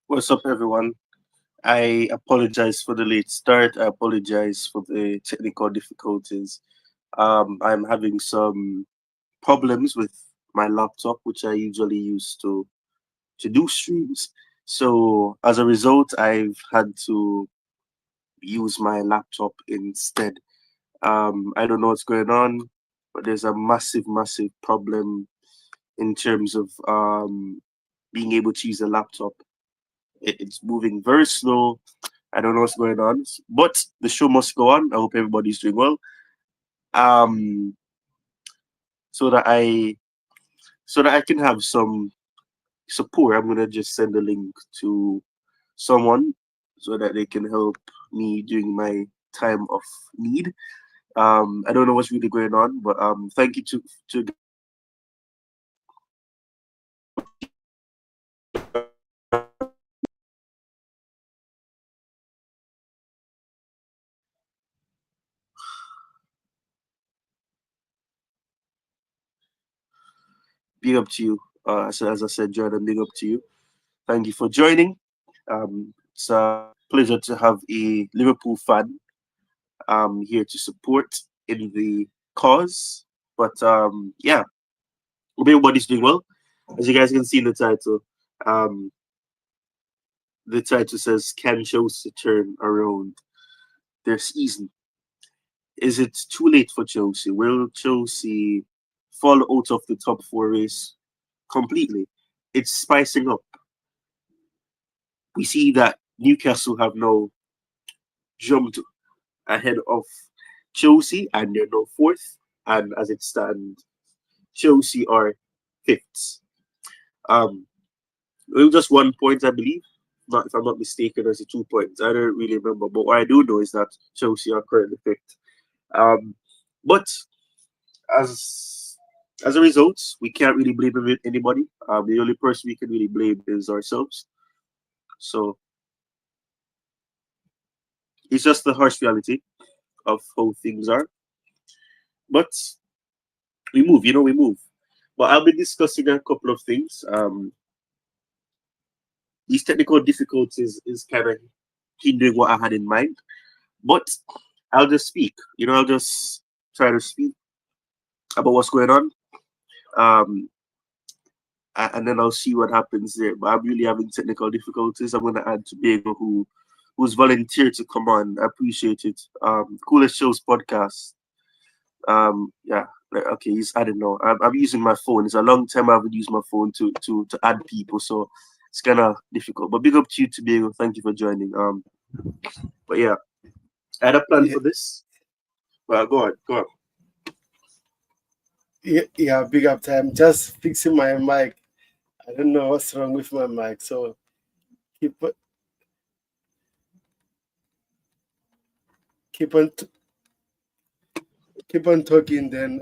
What's up, everyone? I apologize for the late start. I apologize for the technical difficulties. I'm having some problems with my laptop, which I usually use to do streams. So as a result, I've had to use my laptop instead. I don't know what's going on, but there's a massive problem in terms of being able to use a laptop. It's moving very slow. I don't know what's going on, but the show must go on. I hope everybody's doing well. Um, so that I can have some support, I'm gonna just send a link to someone so that they can help me during my time of need. I don't know what's really going on, but thank you to big up to you. So as I said, Jordan, big up to you. Thank you for joining. It's a pleasure to have a Liverpool fan here to support in the cause. But yeah, hope everybody's doing well. As you guys can see in um, the title says, "Can Chelsea turn around their season? Is it too late for Chelsea? Will Chelsea fall out of the top four race completely?" It's spicing up. We see that Newcastle have now jumped ahead of Chelsea and they're now fourth. And as it stands, Chelsea are fifth. Um, well, just 1 point, I believe. Not if I'm not mistaken, there's a 2 points. I don't really remember, but what I do know is that Chelsea are currently fifth. Um, but as as a result, we can't really blame anybody. The only person we can really blame is ourselves. So it's just the harsh reality of how things are. But we move, we move. But I'll be discussing a couple of things. These technical difficulties is kind of hindering what I had in mind. But I'll just speak. I'll just try to speak about what's going on. Um, and then I'll see what happens there. But I'm really having technical difficulties. I'm gonna add Tobago who's volunteered to come on. I appreciate it. Coolest Shows podcast. Yeah. Okay, I don't know. I'm using my phone. It's a long time I haven't used my phone to add people, so it's kind of difficult. But big up to you, Tobago. Thank you for joining. But yeah, I had a plan Yeah, for this. Well, go on. yeah, big up time. Just fixing my mic. I don't know what's wrong with my mic, so keep on- keep on t- keep on talking. Then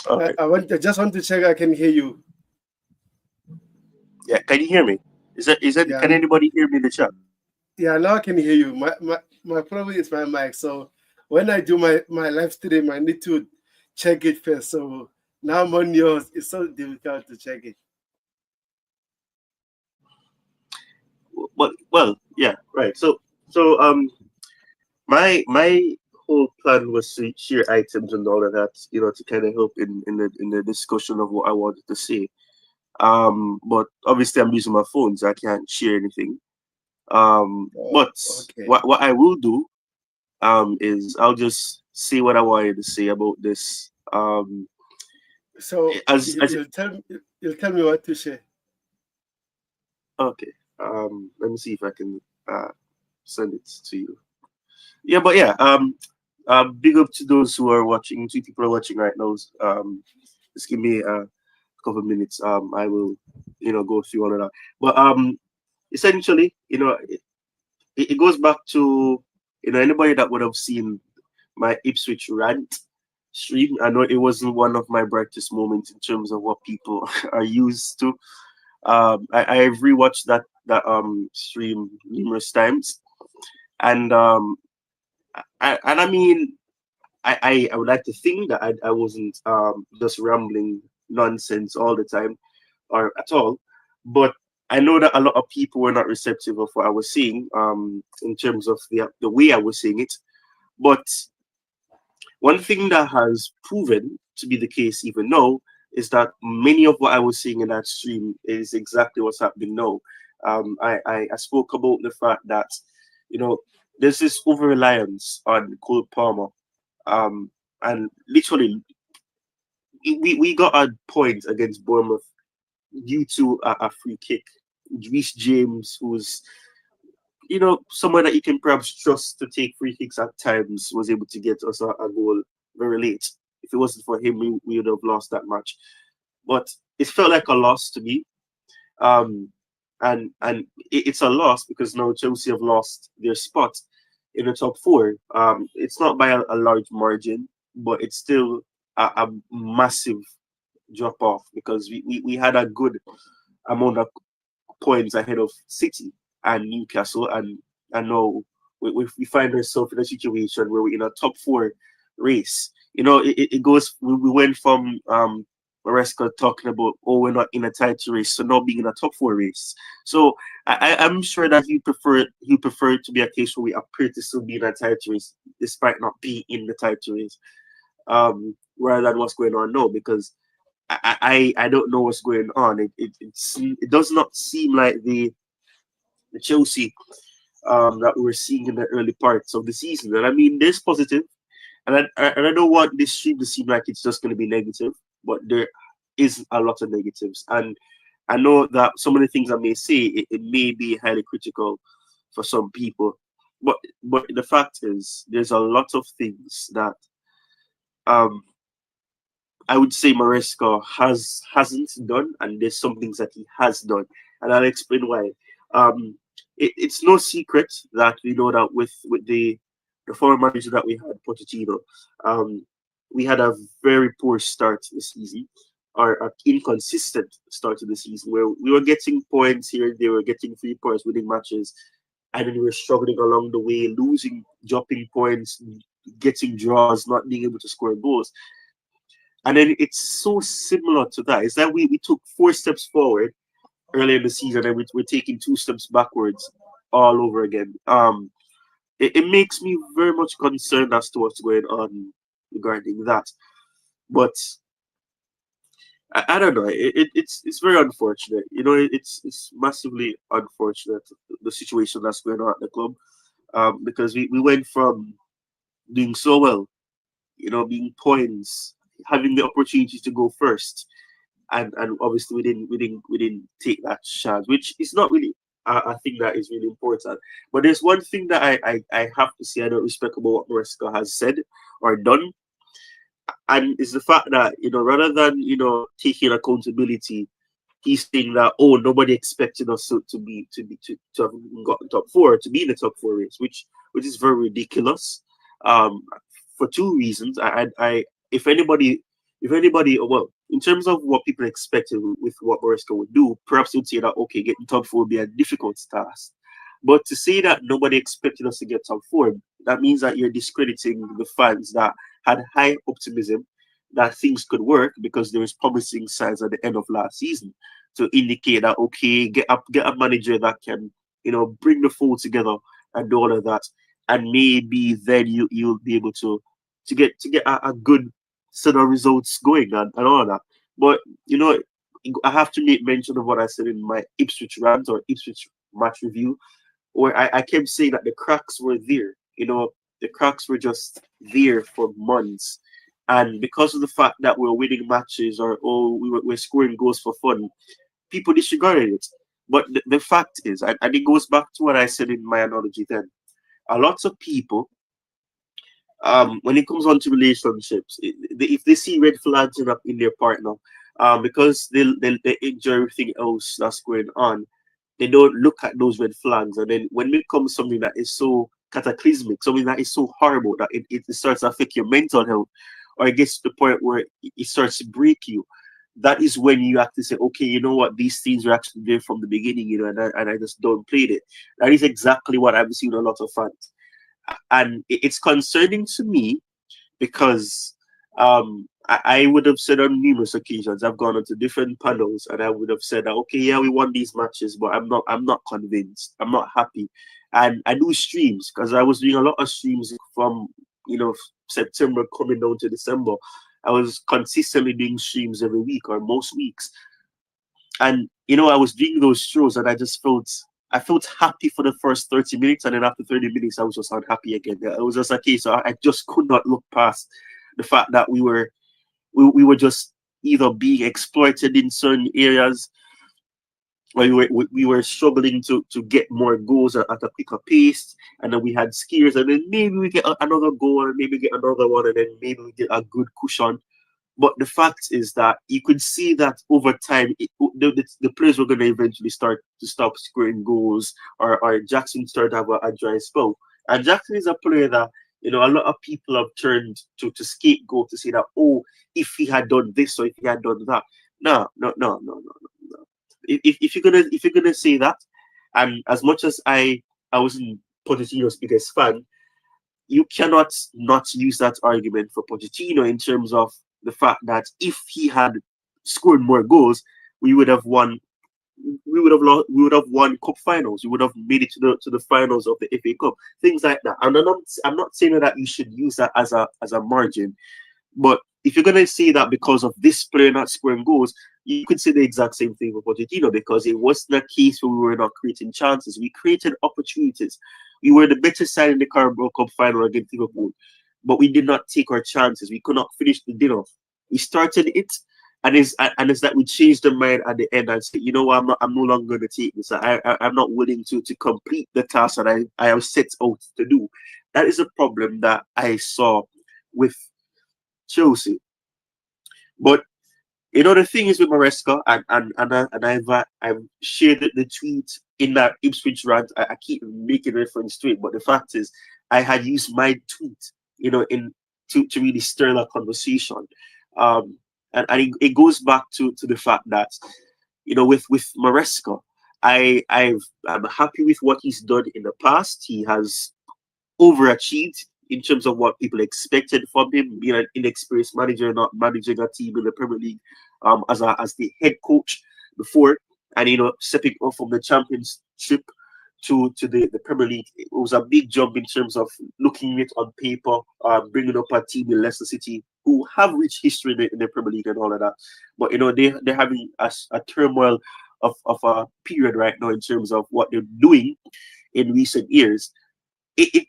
Okay. I just want to check I can hear you. Yeah, can you hear me? Is that Yeah, can anybody hear me in the chat? yeah. Now I can hear you. My problem is my mic. So when I do my live stream, I need to check it first. So now I'm on yours. It's so difficult to check it. Well, yeah, right. So my whole plan was to share items and all of that, to kind of help in the discussion of what I wanted to say. But obviously I'm using my phone, so I can't share anything. Oh, But okay. what I will do is I'll just say what I wanted to say about this. So As you'll tell me what to say. Okay. Let me see if I can send it to you. Yeah, but yeah. Big up to those who are watching. Two people are watching right now. Just give me a couple of minutes. I will, go through all of that. But essentially, it goes back to anybody that would have seen my Ipswich rant stream. I know it wasn't one of my brightest moments in terms of what people are used to. I've rewatched that stream numerous times, and I mean, I would like to think that I wasn't just rambling nonsense all the time or at all, but I know that a lot of people were not receptive of what I was saying in terms of the way I was saying it. But one thing that has proven to be the case even now is that many of what I was saying in that stream is exactly what's happening now. I spoke about the fact that, you know, there's this over reliance on Cole Palmer. Um, and literally, we got a point against Bournemouth due to a free kick. Reece James, who's, someone that you can perhaps trust to take free kicks at times, was able to get us a goal very late. If it wasn't for him, we would have lost that match. But it felt like a loss to me. Um, and it's a loss because now Chelsea have lost their spot in the top four. It's not by a large margin, but it's still a massive drop off because we had a good amount of points ahead of City and Newcastle, and now we find ourselves in a situation where we're in a top four race. It goes. We went from Maresca talking about, oh, we're not in a title race, so now being in a top four race. So I'm sure that he prefer it to be a case where we appear to still be in a title race despite not being in the title race, rather than what's going on now, because I don't know what's going on. It does not seem like the Chelsea that we were seeing in the early parts of the season. And I mean, there's positive, and I don't want this stream to seem like it's just going to be negative, but there is a lot of negatives. And I know that some of the things I may say, it may be highly critical for some people, but the fact is, there's a lot of things that um I would say Maresca hasn't done, and there's some things that he has done, and I'll explain why. Um, it's no secret that we know that with the former manager that we had, Pochettino, um, we had a very poor start to the season, or an inconsistent start to the season, where we were getting points here, they were getting 3 points, winning matches, and then we were struggling along the way, losing, dropping points, getting draws, not being able to score goals. And then it's so similar to that. Is that we took 4 steps forward early in the season, and we're taking 2 steps backwards all over again. It makes me very much concerned as to what's going on regarding that. But I don't know. It's very unfortunate. It's massively unfortunate, the situation that's going on at the club. Because we went from doing so well, being points, having the opportunity to go first, and obviously we didn't take that chance, which is not really a thing that is really important. But there's one thing that I have to say I don't respect about what Maresca has said or done, and it's the fact that, rather than taking accountability, he's saying that, oh, nobody expected us to have gotten top four, to be in the top four race, which is very ridiculous. Um, for 2 reasons. If anybody, well, in terms of what people expected with what Maresca would do, perhaps they would say that, okay, getting top four would be a difficult task. But to say that nobody expected us to get top four, that means that you're discrediting the fans that had high optimism that things could work, because there was promising signs at the end of last season to indicate that, okay, get a manager that can, bring the full together and do all of that, and maybe then you'll be able to get a good set of results going, and all of that. But I have to make mention of what I said in my Ipswich rant or Ipswich match review, where I kept saying that the cracks were there. The cracks were just there for months. And because of the fact that we're winning matches, or, oh, we're scoring goals for fun, people disregarded it. But the fact is, and it goes back to what I said in my analogy then, a lot of people, when it comes on to relationships, if they see red flags in their partner, because they enjoy everything else that's going on, they don't look at those red flags. And then when it becomes something that is so cataclysmic, something that is so horrible that it starts to affect your mental health, or it gets to the point where it starts to break you, that is when you have to say, okay, you know what, these things were actually there from the beginning, and I just don't play it. That is exactly what I've seen a lot of fans. And it's concerning to me because I would have said on numerous occasions, I've gone onto different panels, and I would have said that, okay, yeah, we won these matches, but I'm not convinced. I'm not happy. And I do streams, because I was doing a lot of streams from September coming down to December. I was consistently doing streams every week or most weeks. And I was doing those shows and I felt happy for the first 30 minutes, and then after 30 minutes I was just unhappy again. It was just a case, so I just could not look past the fact that we were just either being exploited in certain areas, or we were struggling to get more goals at a quicker pace, and then we had scares, and then maybe we get another goal, and maybe get another one, and then maybe we get a good cushion. But the fact is that you could see that over time, the players were going to eventually start to stop scoring goals, or Jackson started to have a dry spell. And Jackson is a player that, a lot of people have turned to scapegoat to say that, oh, if he had done this or if he had done that. No, no, no, no, no, no, no. If you're gonna say that, and as much as I wasn't Pochettino's biggest fan, you cannot not use that argument for Pochettino in terms of the fact that if he had scored more goals, we would have won. We would have won cup finals. We would have made it to the finals of the FA Cup. Things like that. And I'm not saying that you should use that as a margin. But if you're gonna say that because of this player not scoring goals, you could say the exact same thing for Pochettino, because it wasn't a case where we were not creating chances. We created opportunities. We were the better side in the Carabao Cup final against Liverpool, but we did not take our chances. We could not finish the dinner. We started it, and it's that we changed the mind at the end and said, you know what, I'm no longer going to take this. I'm not willing to complete the task that I have set out to do. That is a problem that I saw with Chelsea. But the thing is with Maresca, I've shared the tweet in that Ipswich rant. I keep making reference to it, but the fact is, I had used my tweet, in to really stir that conversation. Um, and it goes back to the fact that, with Maresca, I'm happy with what he's done in the past. He has overachieved in terms of what people expected from him, being an inexperienced manager, not managing a team in the Premier League, as the head coach before, and stepping off from the Championship to the Premier League. It was a big jump in terms of looking at it on paper, bringing up a team in Leicester City who have rich history in the Premier League and all of that. But they're having a turmoil of a period right now in terms of what they're doing in recent years. It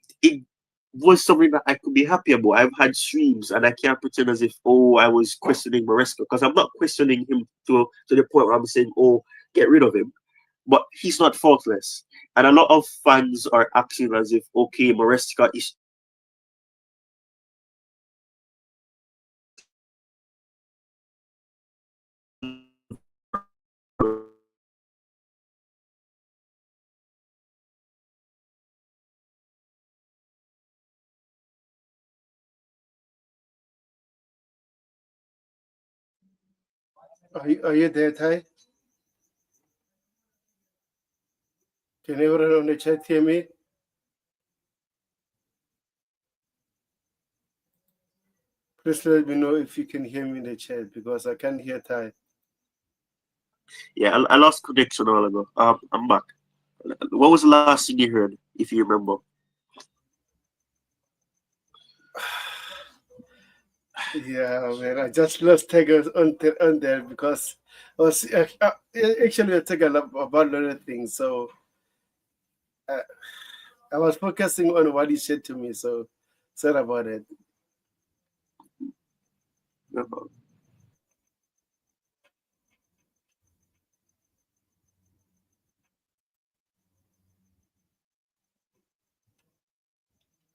was something that I could be happy about. I've had streams, and I can't pretend as if, I was questioning Maresca, because I'm not questioning him to the point where I'm saying, get rid of him. But he's not faultless, and a lot of fans are acting as if, okay, Maresca is Are you there, Ty? Can everyone on the chat hear me? Please let me know if you can hear me in the chat, because I can't hear Ty. Yeah, I lost connection a while ago. I'm back. What was the last thing you heard, if you remember? Yeah, man, I just lost Tiger on there, because actually I take a lot about other things. So I was focusing on what he said to me. So sorry about it. No.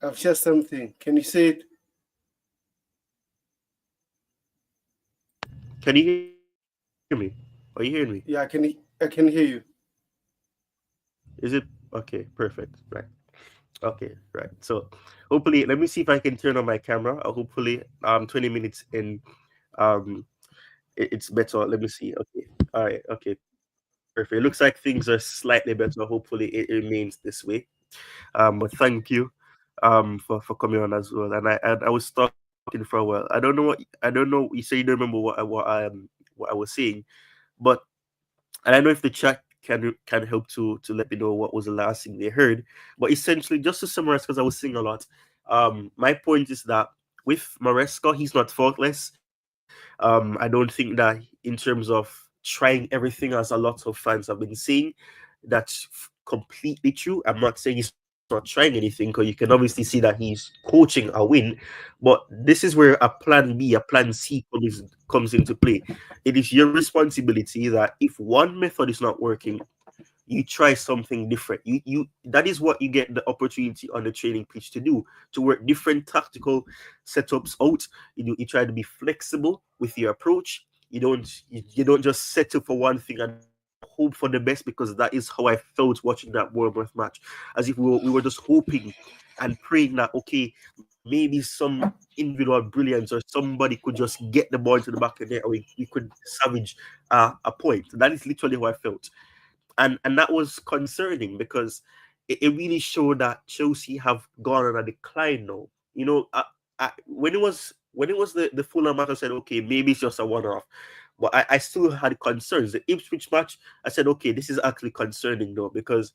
I've shared something. Can you say it? Can you hear me? Are you hearing me? Yeah, I can hear you. Is it okay? Perfect. Right. Okay. Right. So hopefully, let me see if I can turn on my camera. Hopefully, 20 minutes in, um, it's better. Let me see. Okay. All right. Okay. Perfect. It looks like things are slightly better. Hopefully, it remains this way. But thank you, for coming on as well. And I was talking for a while. I don't know. You say you don't remember what I was saying, but and I know if the chat can help to let me know what was the last thing they heard. But essentially, just to summarize, because I was saying a lot, my point is that with Maresca, he's not faultless. I don't think that in terms of trying everything, as a lot of fans have been saying. That's completely true. I'm not saying he's not trying anything, because you can obviously see that he's coaching a win. But this is where a plan B, a plan C comes into play. It is your responsibility that if one method is not working, you try something different. You That is what you get the opportunity on the training pitch to do, to work different tactical setups out. You try to be flexible with your approach. You don't just settle for one thing and hope for the best, because that is how I felt watching that Bournemouth match, as if we were just hoping and praying that, okay, maybe some individual brilliance or somebody could just get the ball into the back of the net, or we could salvage a point. That is literally how I felt. And that was concerning, because it really showed that Chelsea have gone on a decline now. When it was the Fulham match, I said, okay, maybe it's just a one-off, but I still had concerns. The Ipswich match, I said, okay, this is actually concerning though, because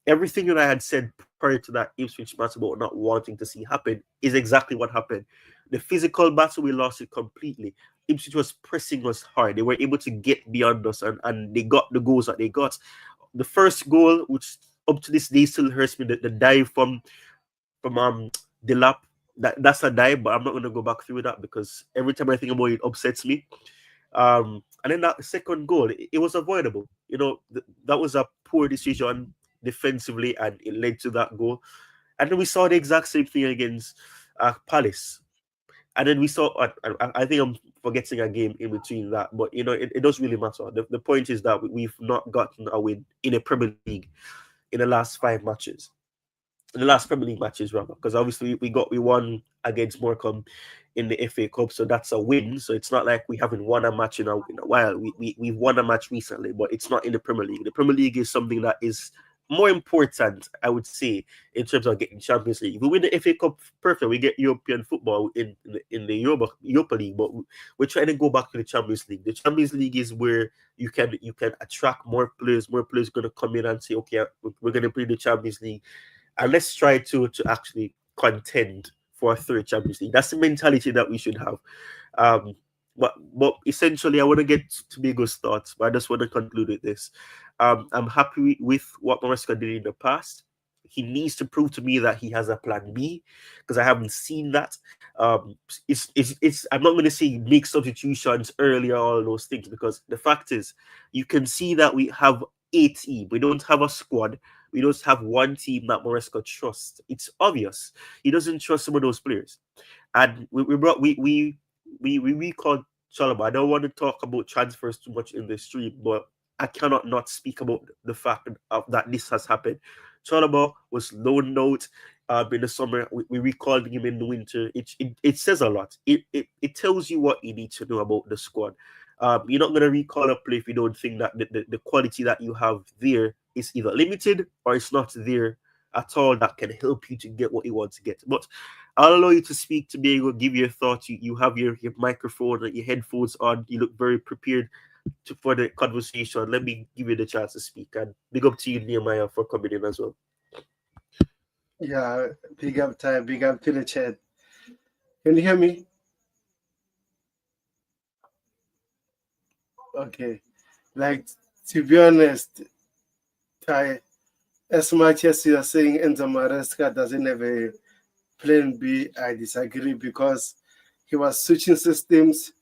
everything that I had said prior to that Ipswich match about not wanting to see happen is exactly what happened. The physical battle, we lost it completely. Ipswich was pressing us hard. They were able to get beyond us, and they got the goals that they got. The first goal, which up to this day still hurts me, the dive from the lap. That's a dive, but I'm not gonna go back through that, because every time I think about it, it upsets me. And then that second goal, it was avoidable. That was a poor decision defensively, and it led to that goal. And then we saw the exact same thing against Palace. And then we saw, I think I'm forgetting a game in between that, but it doesn't really matter. The point is that we've not gotten a win in a Premier League in the last 5 matches, in the last Premier League matches rather, because obviously we won against Morecambe in the FA Cup, so that's a win. So it's not like we haven't won a match in a while. We've won a match recently, but it's not in the Premier League. The Premier League is something that is more important, I would say, in terms of getting Champions League. If we win the FA Cup, perfect. We get European football in the Europa League, but we're trying to go back to the Champions League. The Champions League is where you can attract more players. More players going to come in and say, okay, we're going to play the Champions League, and let's try to actually contend for a third Champions League. That's the mentality that we should have. Um, but essentially, I want to get to Bigo's thoughts, but I just want to conclude with this. I'm happy with what Maresca did in the past. He needs to prove to me that he has a plan B, because I haven't seen that. It's I'm not going to say make substitutions earlier, all those things, because the fact is, you can see that we have a team. We don't have a squad. We don't have one team that Maresca trusts. It's obvious. He doesn't trust some of those players. And we recalled Chalobah. I don't want to talk about transfers too much in this stream, but I cannot not speak about the fact of that this has happened. Chalobah was loaned out in the summer. We recalled him in the winter. It says a lot. It tells you what you need to know about the squad. You're not going to recall a play if you don't think that the quality that you have there is either limited or it's not there at all, that can help you to get what you want to get. But I'll allow you to speak, to be able to give your thoughts. You have your microphone and your headphones on. You look very prepared for the conversation. Let me give you the chance to speak. And big up to you, Nehemiah, for coming in as well. Yeah, big up time, big up to the chat. Can you hear me? Okay. Like, to be honest, Ty, as much as you are saying Enzo Maresca doesn't have a plan B, I disagree, because he was switching systems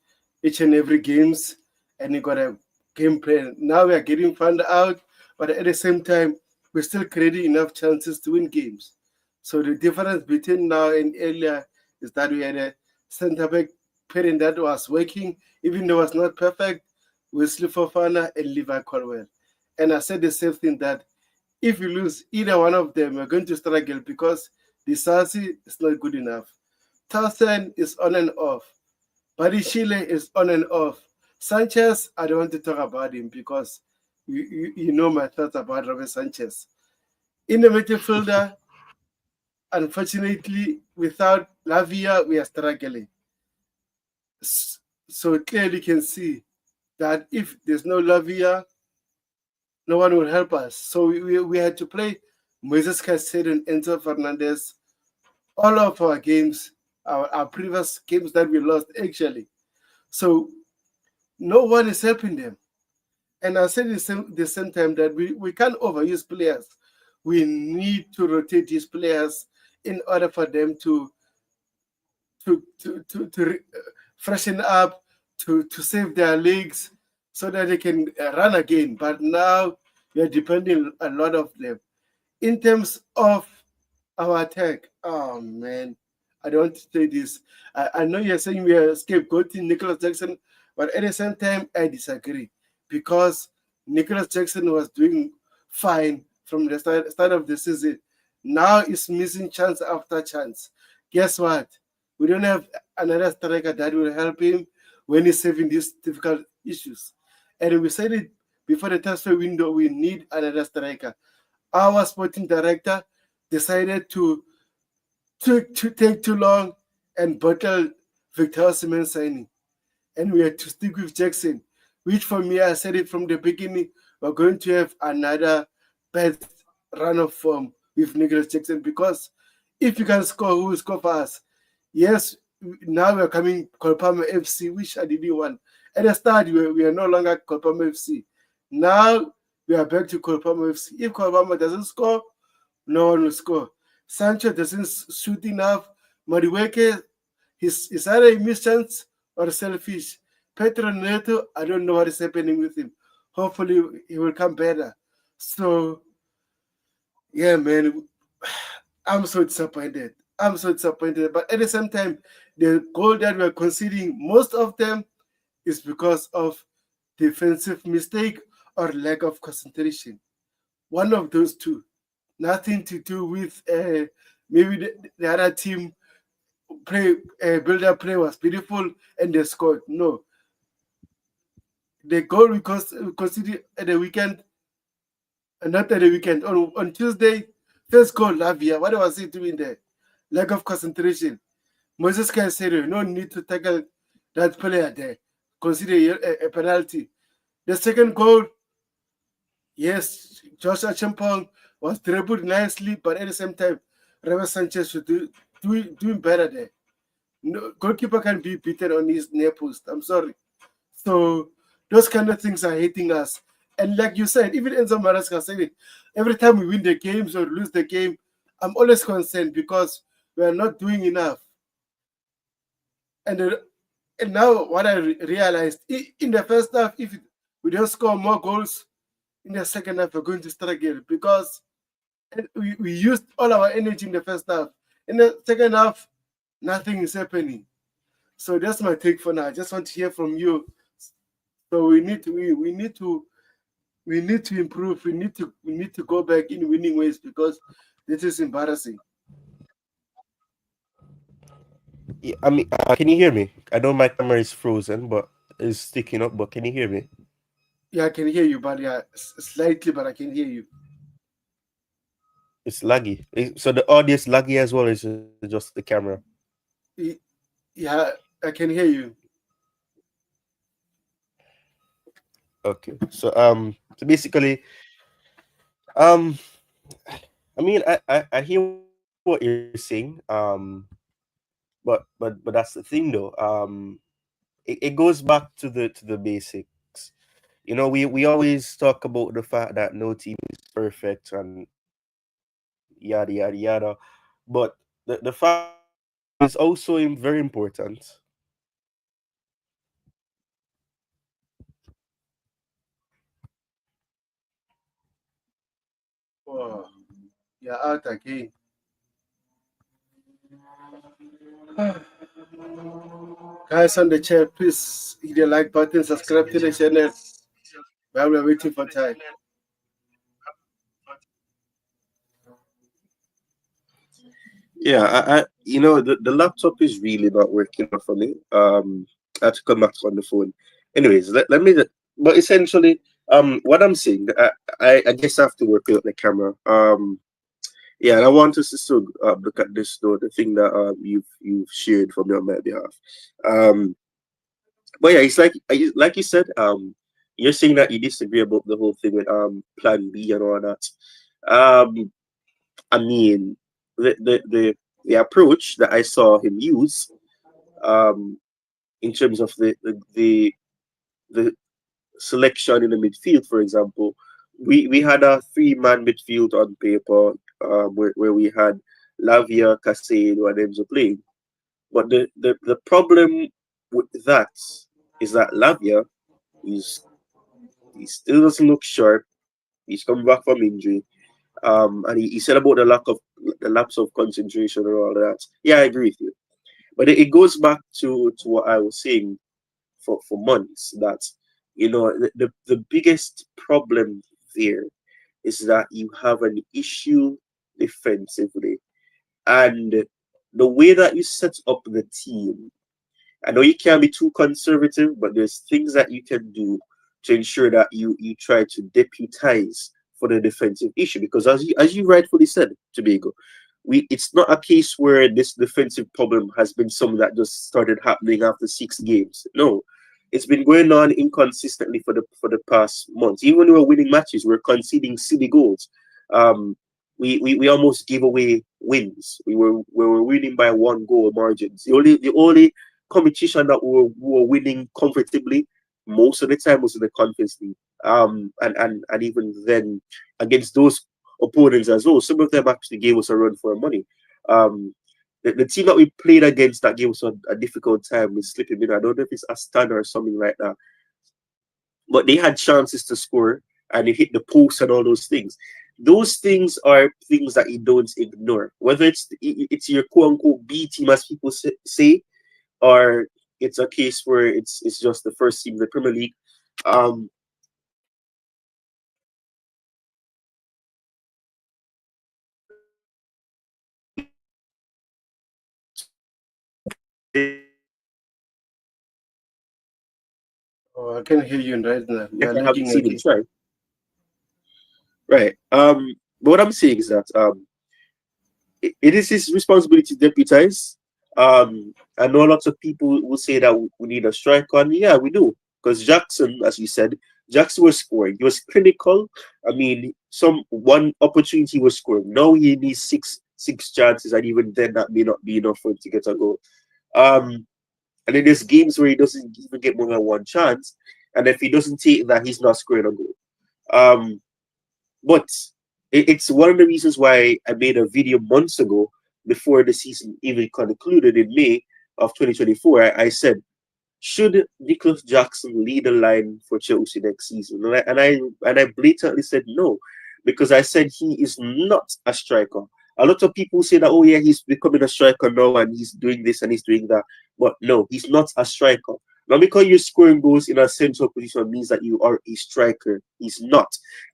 each and every games, and he got a game plan. Now we are getting found out, but at the same time, we're still creating enough chances to win games. So the difference between now and earlier is that we had a centre back pairing that was working, even though it was not perfect, Wesley Fofana and Levi Colwell. And I said the same thing, that if you lose either one of them, you're going to struggle, because the Sassi is not good enough. Townsend is on and off. Buddy Chile is on and off. Sanchez, I don't want to talk about him, because you know my thoughts about Robert Sanchez. In the midfielder, unfortunately, without Lavia, we are struggling. So clearly you can see that if there's no Lavia, no one will help us. So we had to play Moises Caicedo and Enzo Fernandez all of our games, our previous games that we lost, actually. So no one is helping them. And I said the same time that we can't overuse players. We need to rotate these players in order for them to freshen up, to save their legs, so that they can run again. But now we are depending a lot of them. In terms of our attack, oh man, I don't want to say this. I know you're saying we are scapegoating Nicholas Jackson, but at the same time, I disagree because Nicholas Jackson was doing fine from the start of the season. Now he's missing chance after chance. Guess what? We don't have another striker that will help him when he's saving these difficult issues. And we said it before the transfer window, we need another striker. Our sporting director decided to take too long and bottle Victor Osimhen signing. And we had to stick with Jackson, which for me, I said it from the beginning, we're going to have another bad run of form with Nicholas Jackson because if you can score, who will score for us? Yes, now we're coming Kolpama FC, which I didn't want. At the start, we are no longer Kolpama FC. Now we are back to Kolpama FC. If Kolpama doesn't score, no one will score. Sancho doesn't shoot enough. Mariweke, he's either a missed chance or selfish. Petro Neto, I don't know what is happening with him. Hopefully, he will come better. So, yeah, man, I'm so disappointed. I'm so disappointed. But at the same time, the goal that we're conceding, most of them is because of defensive mistake or lack of concentration. One of those two. Nothing to do with maybe the other team play build-up play was beautiful and they scored. No, the goal we conceded at the weekend, not at the weekend, on Tuesday, first goal, Lavia. What was he doing there? Lack of concentration. Moses Caicedo, no need to tackle that player there. Consider a penalty. The second goal, yes, Joshua Champong was dribbled nicely, but at the same time, Robert Sanchez should doing better there. No, goalkeeper can be beaten on his near post. I'm sorry. So those kind of things are hitting us. And like you said, even Enzo Maresca said it. Every time we win the games or lose the game, I'm always concerned because we are not doing enough. And, and now what I realized in the first half, if we don't score more goals, in the second half we're going to struggle because we used all our energy in the first half. In the second half, nothing is happening. So that's my take for now. I just want to hear from you. So we need to improve. We need to go back in winning ways because this is embarrassing. Yeah, I mean, can you hear me? I know my camera is frozen, but it's sticking up. But can you hear me? Yeah, I can hear you, but yeah, slightly, but I can hear you. It's laggy. So the audio is laggy as well. It's just the camera. Yeah, I can hear you. Okay. So basically, um, I mean, I hear what you're saying. But that's the thing though. It goes back to the basics. We always talk about the fact that no team is perfect and yada yada yada, but the fact is also very important. Oh, you're out again. Guys on the chat, please hit the like button, subscribe to the channel while we're waiting for time. Yeah, the laptop is really not working out for me. I have to come back on the phone. Anyways, let me. But essentially, what I'm saying, I guess I have to work with the camera. Yeah, and I want us to still look at this though, the thing that you've shared for me on my behalf. Um, but yeah, it's like you said, you're saying that you disagree about the whole thing with Plan B and all that. Um, I mean, the approach that I saw him use, um, in terms of the selection in the midfield, for example, we had a three-man midfield on paper, where we had Lavia, Casado, and Enzo playing. But the problem with that is that Lavia is he still doesn't look sharp. He's come back from injury. And he said about the lapse of concentration and all that. Yeah, I agree with you. But it goes back to what I was saying for months, that the biggest problem there is that you have an issue defensively, and the way that you set up the team. I know you can't be too conservative, but there's things that you can do to ensure that you try to deputize for the defensive issue. Because as you rightfully said, Tobago, it's not a case where this defensive problem has been something that just started happening after 6 games. No, it's been going on inconsistently for the past months. Even when we were winning matches, we're conceding silly goals. Um, we almost gave away wins. We were winning by 1 goal margins. The only competition that we were winning comfortably most of the time was in the Conference League. And even then, against those opponents as well, some of them actually gave us a run for our money. Um, the team that we played against that gave us a difficult time is slipping in. I don't know if it's Astana or something like that, but they had chances to score and they hit the post and all those things. Those things are things that you don't ignore. Whether it's your quote unquote B team, as people say, or it's a case where it's just the first team in the Premier League. Um, Oh, I can hear you right now. You if are I haven't lagging seen him again. try, right? But what I'm saying is that it is his responsibility to deputize. I know lots of people will say that we need a striker, and yeah, we do. Because Jackson, as you said, Jackson was scoring. He was clinical. I mean, some one opportunity was scoring. Now he needs six chances, and even then, that may not be enough for him to get a goal. Um, and then there's games where he doesn't even get more than one chance, and if he doesn't take that, he's not scoring a goal. Um, but it's one of the reasons why I made a video months ago before the season even concluded in May of 2024. I said, should Nicholas Jackson lead the line for Chelsea next season? And I blatantly said no, because I said he is not a striker. A lot of people say that, oh yeah, he's becoming a striker now and he's doing this and he's doing that. But no, he's not a striker. Not because you're scoring goals in a central position means that you are a striker. He's not.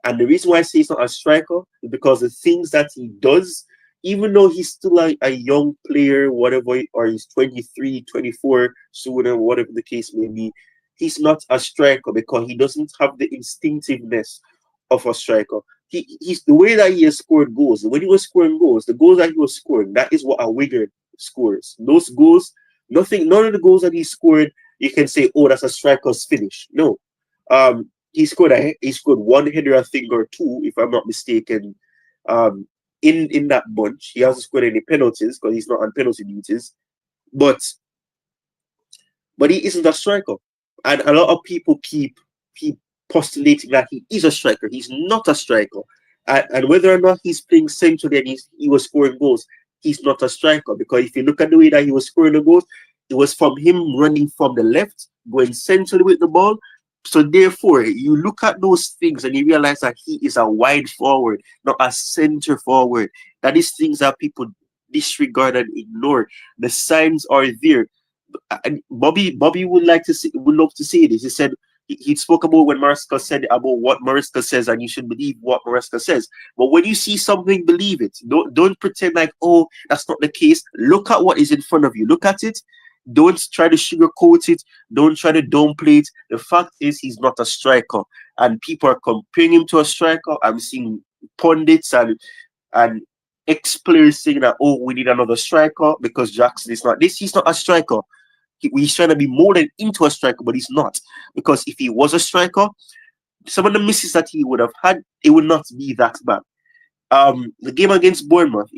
And the reason why I say he's not a striker is because the things that he does, even though he's still a young player, whatever, or he's 23, 24, soon, or whatever the case may be, he's not a striker because he doesn't have the instinctiveness of a striker. He's the way that he has scored goals. When he was scoring goals, the goals that he was scoring, that is what a winger scores. Those goals, none of the goals that he scored, you can say, oh, that's a striker's finish. No. He scored one header, I think, or two, if I'm not mistaken. Um, in that bunch. He hasn't scored any penalties because he's not on penalty duties. But he isn't a striker. And a lot of people keep postulating that he is a striker. He's not a striker. And whether or not he's playing centrally and he was scoring goals, he's not a striker. Because if you look at the way that he was scoring the goals, it was from him running from the left, going centrally with the ball. So therefore, you look at those things and you realize that he is a wide forward, not a center forward. That is things that people disregard and ignore. The signs are there. And Bobby would love to say this. He said he spoke about when Maresca said about what Maresca says, and you should believe what Maresca says. But when you see something, believe it. Don't pretend like, oh, that's not the case. Look at what is in front of you. Look at it. Don't try to sugarcoat it. Don't try to downplay it. The fact is, he's not a striker, and people are comparing him to a striker. I'm seeing pundits and ex-players saying that, oh, we need another striker because Jackson is not this. He's not a striker. He's trying to be more than into a striker, but he's not. Because if he was a striker, some of the misses that he would have had, it would not be that bad. The game against Bournemouth,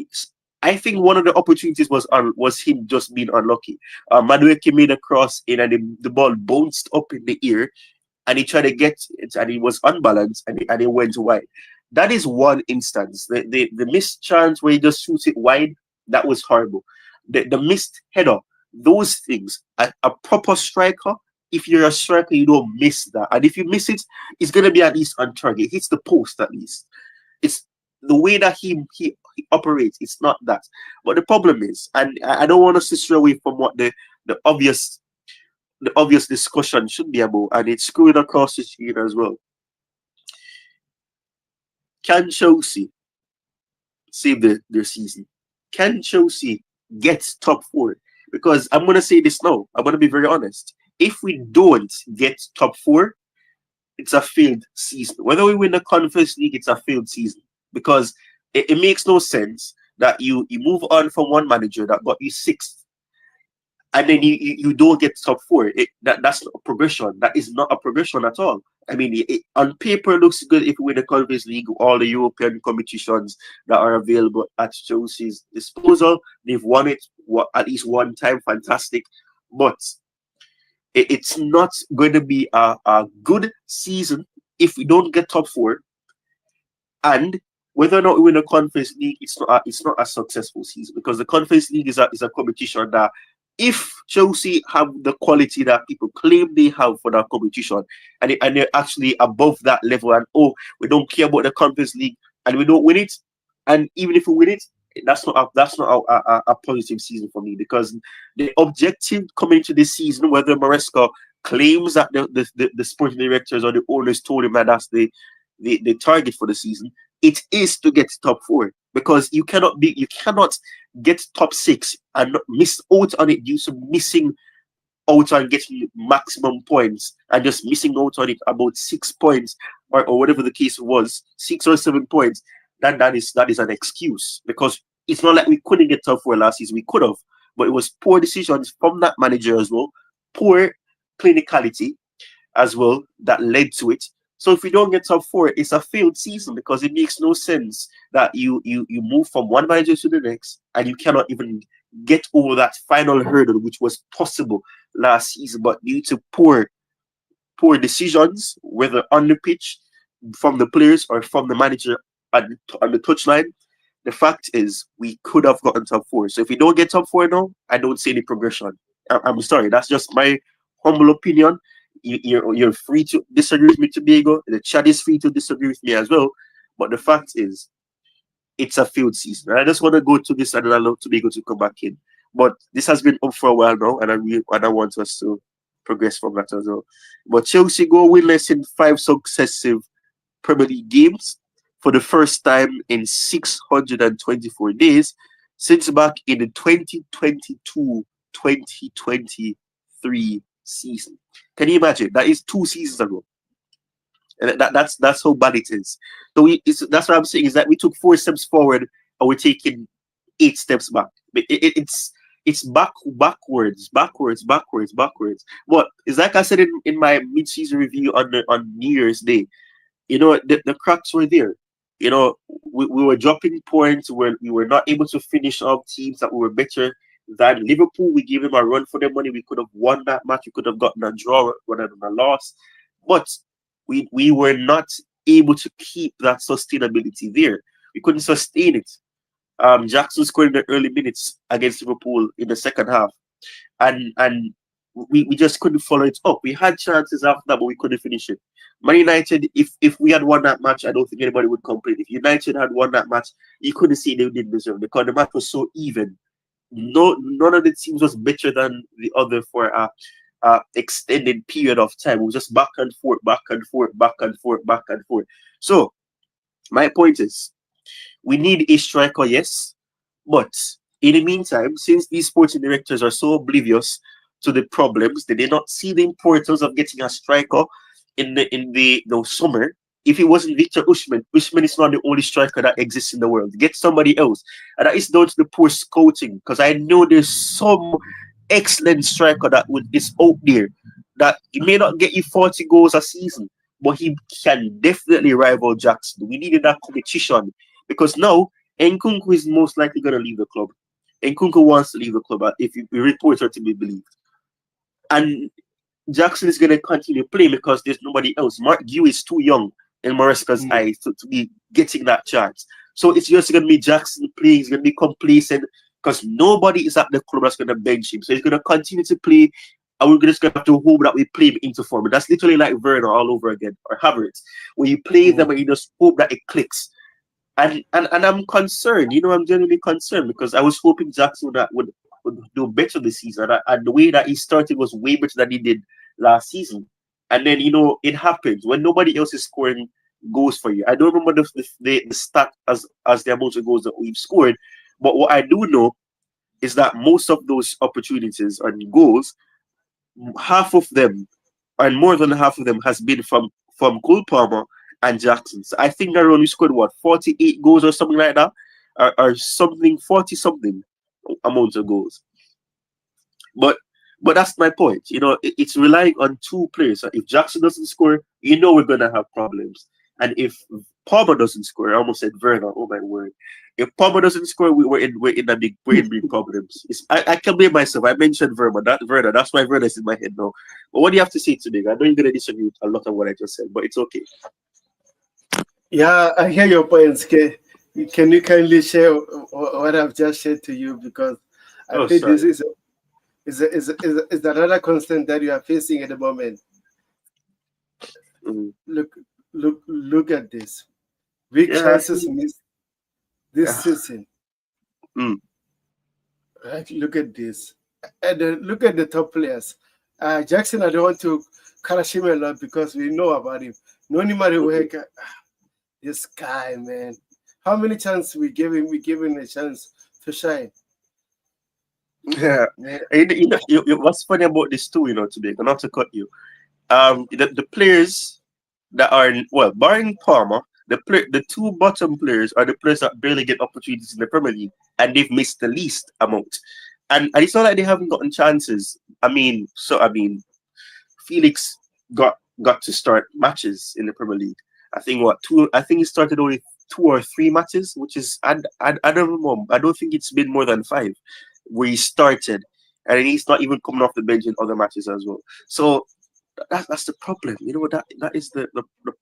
I think one of the opportunities was him just being unlucky. Madueke made a cross in and the ball bounced up in the air. and he tried to get it, and he was unbalanced, and he went wide. That is one instance. The missed chance where he just shoots it wide, that was horrible. The missed header, those things. A proper striker, if you're a striker, you don't miss that. And if you miss it, it's gonna be at least on target. It hits the post at least. It's the way that he operates. It's not that. But the problem is, and I don't want us to stray away from what the obvious the obvious discussion should be about, and it's screwing across the screen as well. Can Chelsea save their season? Can Chelsea get top four? Because I'm gonna say this now. I'm gonna be very honest. If we don't get top four, it's a failed season. Whether we win the Conference League, it's a failed season because it makes no sense that you move on from one manager that got you sixth, and then you don't get top four. That's not a progression. That is not a progression at all. I mean, on paper, it looks good if we win the Conference League, all the European competitions that are available at Chelsea's disposal. They've won it at least one time, fantastic. But it's not going to be a good season if we don't get top four. And whether or not we win a Conference League, it's not a successful season because the Conference League is a competition that if Chelsea have the quality that people claim they have for that competition, and they're actually above that level, and we don't care about the Conference League, and we don't win it, and even if we win it, that's not a positive season for me because the objective coming into this season, whether Maresca claims that the sporting directors or the owners told him that that's the target for the season, it is to get top four because you cannot get top six and miss out on it due to missing out on getting maximum points and just missing out on it about 6 points or whatever the case was, 6 or 7 points. That is an excuse because it's not like we couldn't get top four last season. We could have, but it was poor decisions from that manager as well, poor clinicality as well that led to it. So if we don't get top four, it's a failed season because it makes no sense that you move from one manager to the next and you cannot even get over that final hurdle, which was possible last season, but due to poor decisions, whether on the pitch, from the players or from the manager on the touchline, the fact is we could have gotten top four. So if we don't get top four now, I don't see any progression. I'm sorry, that's just my humble opinion. You're free to disagree with me, Tobago. The chat is free to disagree with me as well. But the fact is, it's a failed season. And I just want to go to this and allow Tobago to come back in. But this has been up for a while now, and I want us to progress from that as well. But Chelsea go winless in 5 successive Premier League games for the first time in 624 days since back in the 2022-2023 season. Can you imagine? That is 2 seasons ago. And that's how bad it is. So that's what I'm saying is that we took 4 steps forward and we're taking 8 steps back. It's backwards. But it's like I said in my mid-season review on New Year's Day. You know, the cracks were there. You know, we were dropping points where we were not able to finish off teams that were better than Liverpool. We gave them a run for their money. We could have won that match. We could have gotten a draw rather than a loss. But we were not able to keep that sustainability there. We couldn't sustain it. Jackson scored in the early minutes against Liverpool in the second half. And we just couldn't follow it up. We had chances after that, but we couldn't finish it. Man United, if we had won that match, I don't think anybody would complain. If United had won that match, you couldn't say they didn't deserve it because the match was so even. None of the teams was better than the other for a extended period of time. It was just back and forth, back and forth, back and forth, back and forth. So my point is, we need a striker, yes, but in the meantime, since these sporting directors are so oblivious to the problems, they did not see the importance of getting a striker in the summer. If it wasn't Victor Osimhen is not the only striker that exists in the world. Get somebody else. And that is down to the poor scouting, because I know there's some excellent striker that is out there that he may not get you 40 goals a season, but he can definitely rival Jackson. We needed that competition because now Nkunku is most likely going to leave the club. Nkunku wants to leave the club if reports are to be believed. And Jackson is going to continue playing because there's nobody else. Mark Gue is too young in Maresca's Mm. eyes to be getting that chance. So it's just going to be Jackson playing. He's going to be complacent because nobody is at the club that's going to bench him. So he's going to continue to play. And we're just going to have to hope that we play him into form. That's literally like Werner all over again, or Havertz, where you play them Mm. and you just hope that it clicks. And I'm concerned. I'm genuinely concerned because I was hoping Jackson would do better this season. And the way that he started was way better than he did last season. And then it happens when nobody else is scoring goals for you. I don't remember the stat as the amount of goals that we've scored, but what I do know is that most of those opportunities and goals, half of them and more than half of them has been from Cole Palmer and Jackson. So I think Tyrone we scored what 48 goals or something like that, or something 40 something amount of goals. But that's my point. It's relying on two players. So if Jackson doesn't score, we're gonna have problems. And if Palmer doesn't score, I almost said Werner. Oh my word! If Palmer doesn't score, we're in big problems. I can blame myself. I mentioned Werner. That's why Werner is in my head now. But what do you have to say today? I know you're gonna disagree with a lot of what I just said, but it's okay. Yeah, I hear your points. Can you kindly share what I've just shared to you? Because I Oh, think this sorry. is another constant that you are facing at the moment. Mm. Look, look at this. Big Yeah, I chances see. missed this Yeah. season. Mm. Right? Look at this. And look at the top players. Jackson, I don't want to crush him a lot because we know about him. Noni Mhm. Mariweka, this guy, man. How many chances we gave him? We gave him a chance to shine. Yeah. Man. And what's funny about this too, today, not to cut you. The players that are well, barring Palmer, the two bottom players are the players that barely get opportunities in the Premier League, and they've missed the least amount. And it's not like they haven't gotten chances. I mean, Felix got to start matches in the Premier League. I think what two? I think he started only 2 or 3 matches, which is I don't remember. I don't think it's been more than 5 where he started, and he's not even coming off the bench in other matches as well. So that's the problem. That is the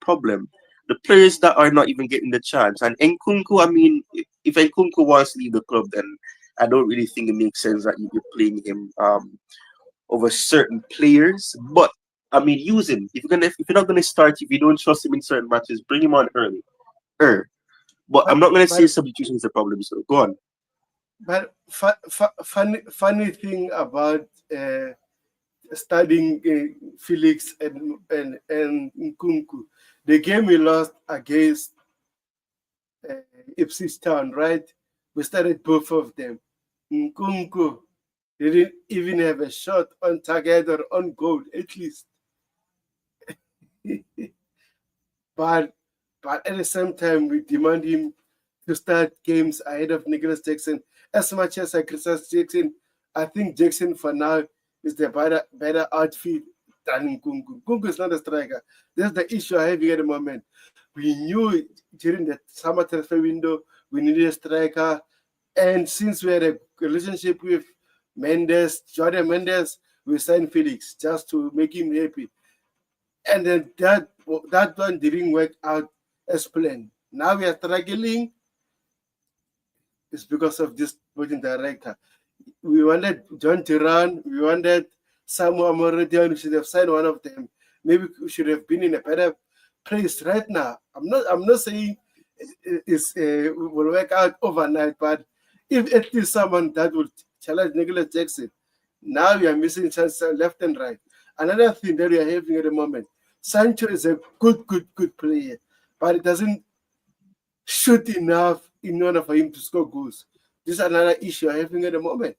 problem. The players that are not even getting the chance. And Nkunku, I mean, if Nkunku wants to leave the club, then I don't really think it makes sense that you're playing him over certain players. But I mean, use him. If you're not gonna start, if you don't trust him in certain matches, bring him on early. But I'm But not gonna say but substitution is the problem. So go on. funny thing about studying Felix and Nkunku, the game we lost against uh, Ipswich Town, right? We started both of them. Nkunku didn't even have a shot on target or on goal, at least. but but at the same time, we demand him to start games ahead of Nicholas Jackson. As much as I criticize Jackson, I think Jackson for now is the better outfit than Nkunku. Nkunku is not a striker. That's the issue I have here at the moment. We knew during the summer transfer window we needed a striker, and since we had a relationship with Jordan Mendes, we signed Felix just to make him happy. And then that one didn't work out as planned. Now we are struggling. It's because of this sporting director. We wanted John Tyrone, we wanted Samuel Morodion. We should have signed one of them. Maybe we should have been in a better place right now. I'm not saying it will work out overnight, but if at least someone that will challenge Nicholas Jackson, now we are missing chances left and right. Another thing that we are having at the moment, Sancho is a good player, but it doesn't shoot enough in order for him to score goals. This is another issue I'm having at the moment,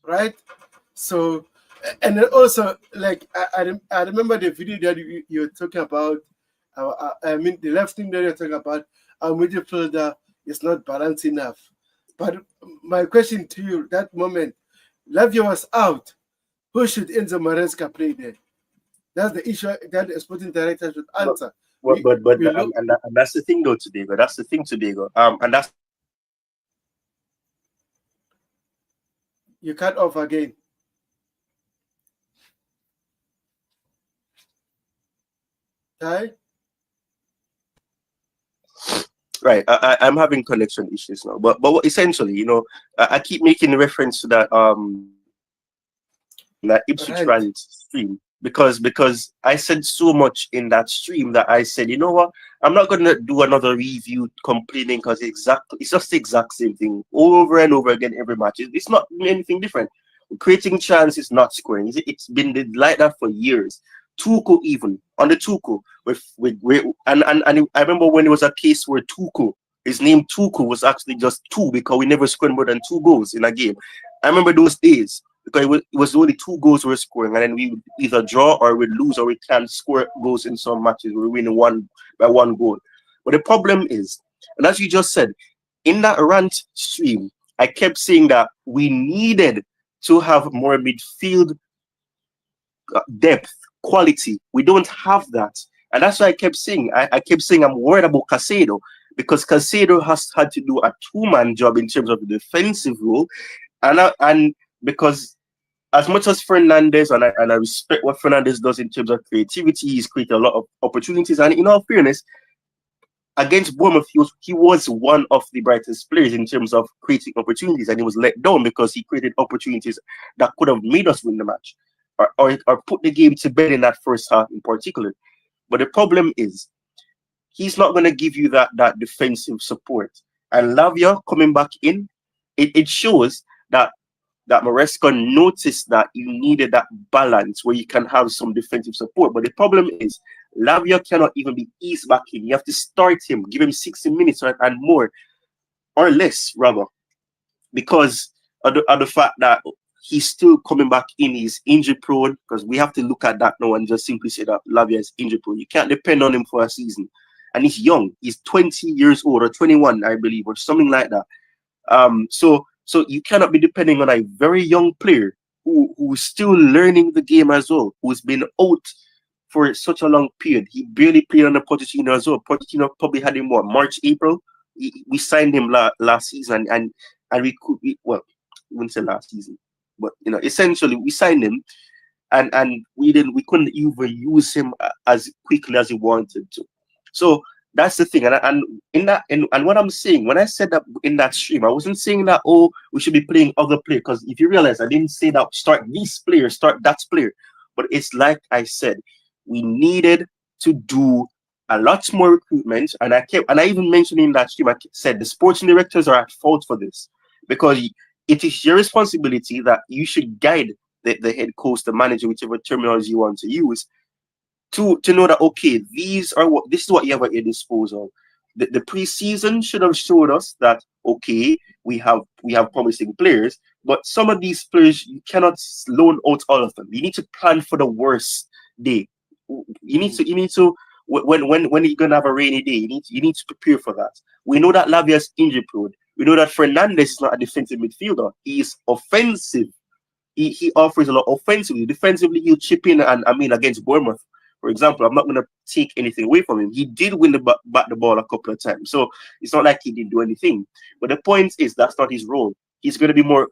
right? So, and then also, like, I remember the video that you were talking about. I mean, the left thing that you're talking about, our midfielder is not balanced enough. But my question to you, that moment, Lavia was out. Who should Enzo Maresca play there? That's the issue that the sporting director should But answer. but but, but We look, and that's the thing though today. But that's the thing today. And that's you cut off again. Ty? Right, I'm having connection issues now, but essentially, I keep making reference to that Ipswich Right. rant stream because I said so much in that stream that I said, you know what, I'm not gonna do another review complaining because it's just the exact same thing over and over again every match. It's not anything different. Creating chances, not scoring. It's been like that for years. Tuco even on the Tuco with and I remember when there was a case where Tuco, his name Tuco was actually just two because we never scored more than 2 goals in a game. I remember those days because it was only 2 goals we were scoring, and then we would either draw or we'd lose or we can't score goals in some matches. We win one by 1 goal. But the problem is, and as you just said, in that rant stream, I kept saying that we needed to have more midfield depth, quality. We don't have that. And that's why I kept saying, I kept saying I'm worried about Casado because Casado has had to do a two-man job in terms of the defensive role. And because as much as Fernandez, and I respect what Fernandez does in terms of creativity, he's created a lot of opportunities. And in all fairness, against Bournemouth, he was one of the brightest players in terms of creating opportunities, and he was let down because he created opportunities that could have made us win the match, or put the game to bed in that first half in particular. But the problem is he's not going to give you that defensive support. And Lavia coming back in, it shows that Maresca noticed that you needed that balance where you can have some defensive support. But the problem is, Lavia cannot even be eased back in. You have to start him, give him 60 minutes and more, or less, rather, because of the fact that he's still coming back in. He's injury prone, because we have to look at that now and just simply say that Lavia is injury prone. You can't depend on him for a season. And he's young. He's 20 years old, or 21, I believe, or something like that. So you cannot be depending on a very young player who's still learning the game as well, who's been out for such a long period. He barely played under Pochettino as well. Pochettino probably had him March, April. We signed him last season, and well, I wouldn't say last season, but essentially we signed him, and we couldn't even use him as quickly as he wanted to. So that's the thing, and in that and what I'm saying when I said that in that stream, I wasn't saying that we should be playing other players, because if you realize, I didn't say that start this player, start that player, but it's like I said, we needed to do a lot more recruitment, and I even mentioned in that stream, I said the sporting directors are at fault for this, because it is your responsibility that you should guide the head coach, the manager, whichever terminology you want to use, to know that, okay, this is what you have at your disposal. The preseason should have showed us that, okay, we have promising players, but some of these players you cannot loan out all of them. You need to plan for the worst day. You need to when you're gonna have a rainy day, you need to prepare for that. We know that Lavia is injury prone. We know that Fernandez is not a defensive midfielder. He is offensive. He offers a lot offensively. Defensively, he'll chip in, and I mean, against Bournemouth, for example, I'm not going to take anything away from him. He did win back the ball a couple of times, so it's not like he didn't do anything. But the point is, that's not his role. He's going to be more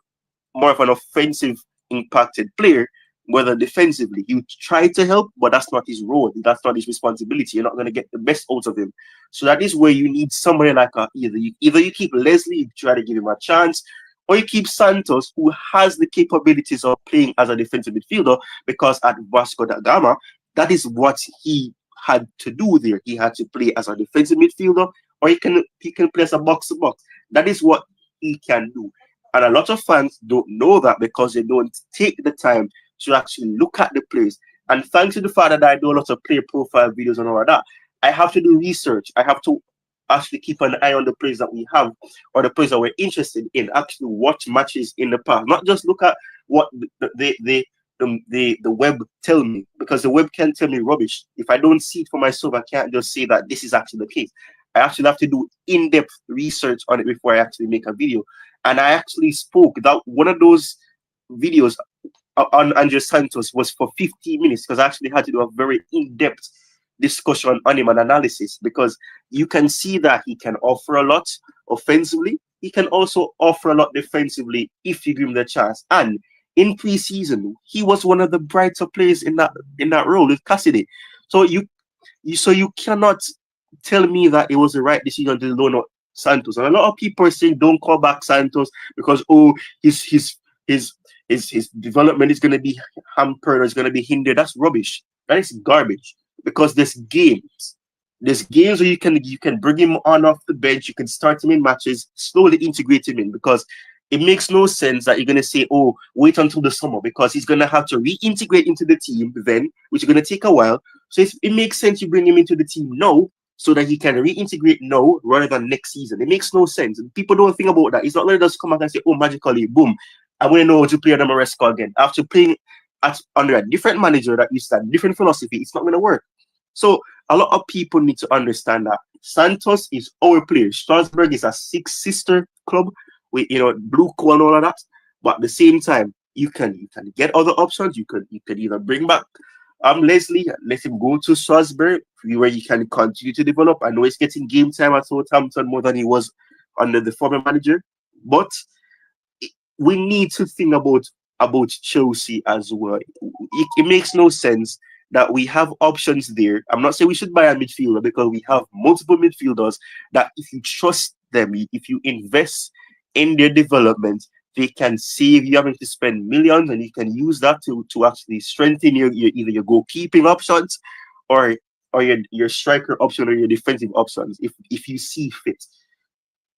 of an offensive impacted player, whether defensively. You try to help, but that's not his role. That's not his responsibility. You're not going to get the best out of him. So that is where you need somebody like either you keep Leslie, you try to give him a chance, or you keep Santos, who has the capabilities of playing as a defensive midfielder, because at Vasco da Gama, that is what he had to do there. He had to play as a defensive midfielder, or he can play as a box to box. That is what he can do. And a lot of fans don't know that because they don't take the time to actually look at the players. And thanks to the fact that I do a lot of player profile videos and all of that, I have to do research. I have to actually keep an eye on the players that we have, or the players that we're interested in. Actually watch matches in the past, not just look at what the web tell me, because the web can tell me rubbish. If I don't see it for myself, I can't just say that this is actually the case. I actually have to do in-depth research on it before I actually make a video. And I actually spoke that one of those videos on Andrew Santos was for 15 minutes, because I actually had to do a very in-depth discussion on him and analysis, because you can see that he can offer a lot offensively. He can also offer a lot defensively if you give him the chance. And in preseason, he was one of the brighter players in that role with Cassidy. So So you cannot tell me that it was the right decision to loan out Santos. And a lot of people are saying don't call back Santos because his his his his development is going to be hampered or is going to be hindered. That's rubbish. That is garbage because there's games. There's games where you can bring him on off the bench. You can start him in matches, slowly integrate him in because it makes no sense that you're going to say, oh, wait until the summer because he's going to have to reintegrate into the team then, which is going to take a while. So it makes sense you bring him into the team now so that he can reintegrate now rather than next season. It makes no sense. And people don't think about that. It's not going to just come out and say, oh, magically, boom, I'm going to know how to play under Maresca again. After playing under a different manager that used a different philosophy, it's not going to work. So a lot of people need to understand that Santos is our player. Strasbourg is a sister club with blue coal and all of that. But at the same time, you can get other options. You can either bring back Leslie, let him go to Strasbourg, where he can continue to develop. I know he's getting game time at Southampton more than he was under the former manager, but we need to think about Chelsea as well. It makes no sense that we have options there. I'm not saying we should buy a midfielder because we have multiple midfielders that if you trust them, if you invest in their development, they can save you having to spend millions, and you can use that to actually strengthen your either your goalkeeping options or your striker option or your defensive options if you see fit.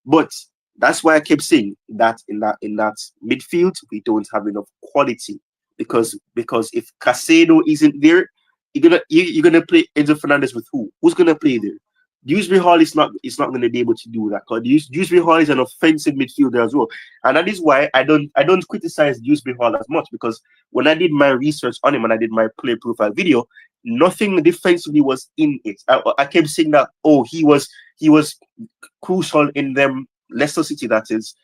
But that's why I kept saying that in that midfield we don't have enough quality because if Casado isn't there, you're gonna play Enzo Fernandez with who? Who's gonna play there? Dewsbury Hall is not going to be able to do that because Dewsbury Hall is an offensive midfielder as well, and that is why I don't criticize Dewsbury Hall as much because when I did my research on him and I did my player profile video, nothing defensively was in it. I kept saying that he was crucial in them Leicester City, that is,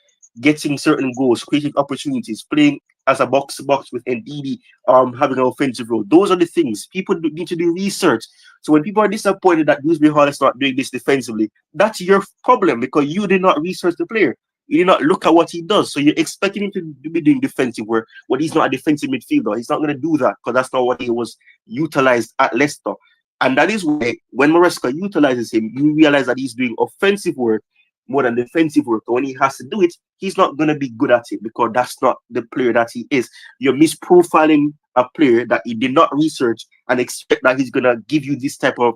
getting certain goals, creating opportunities, playing as a box to box with NDD, having an offensive role. Those are the things people need to do research. So when people are disappointed that Dewsbury Hall is not doing this defensively, that's your problem because you did not research the player. You did not look at what he does. So you're expecting him to be doing defensive work when he's not a defensive midfielder. He's not going to do that because that's not what he was utilized at Leicester. And that is why when Maresca utilizes him, you realize that he's doing offensive work more than defensive work. When he has to do it, he's not going to be good at it because that's not the player that he is. You're misprofiling a player that he did not research and expect that he's going to give you this type of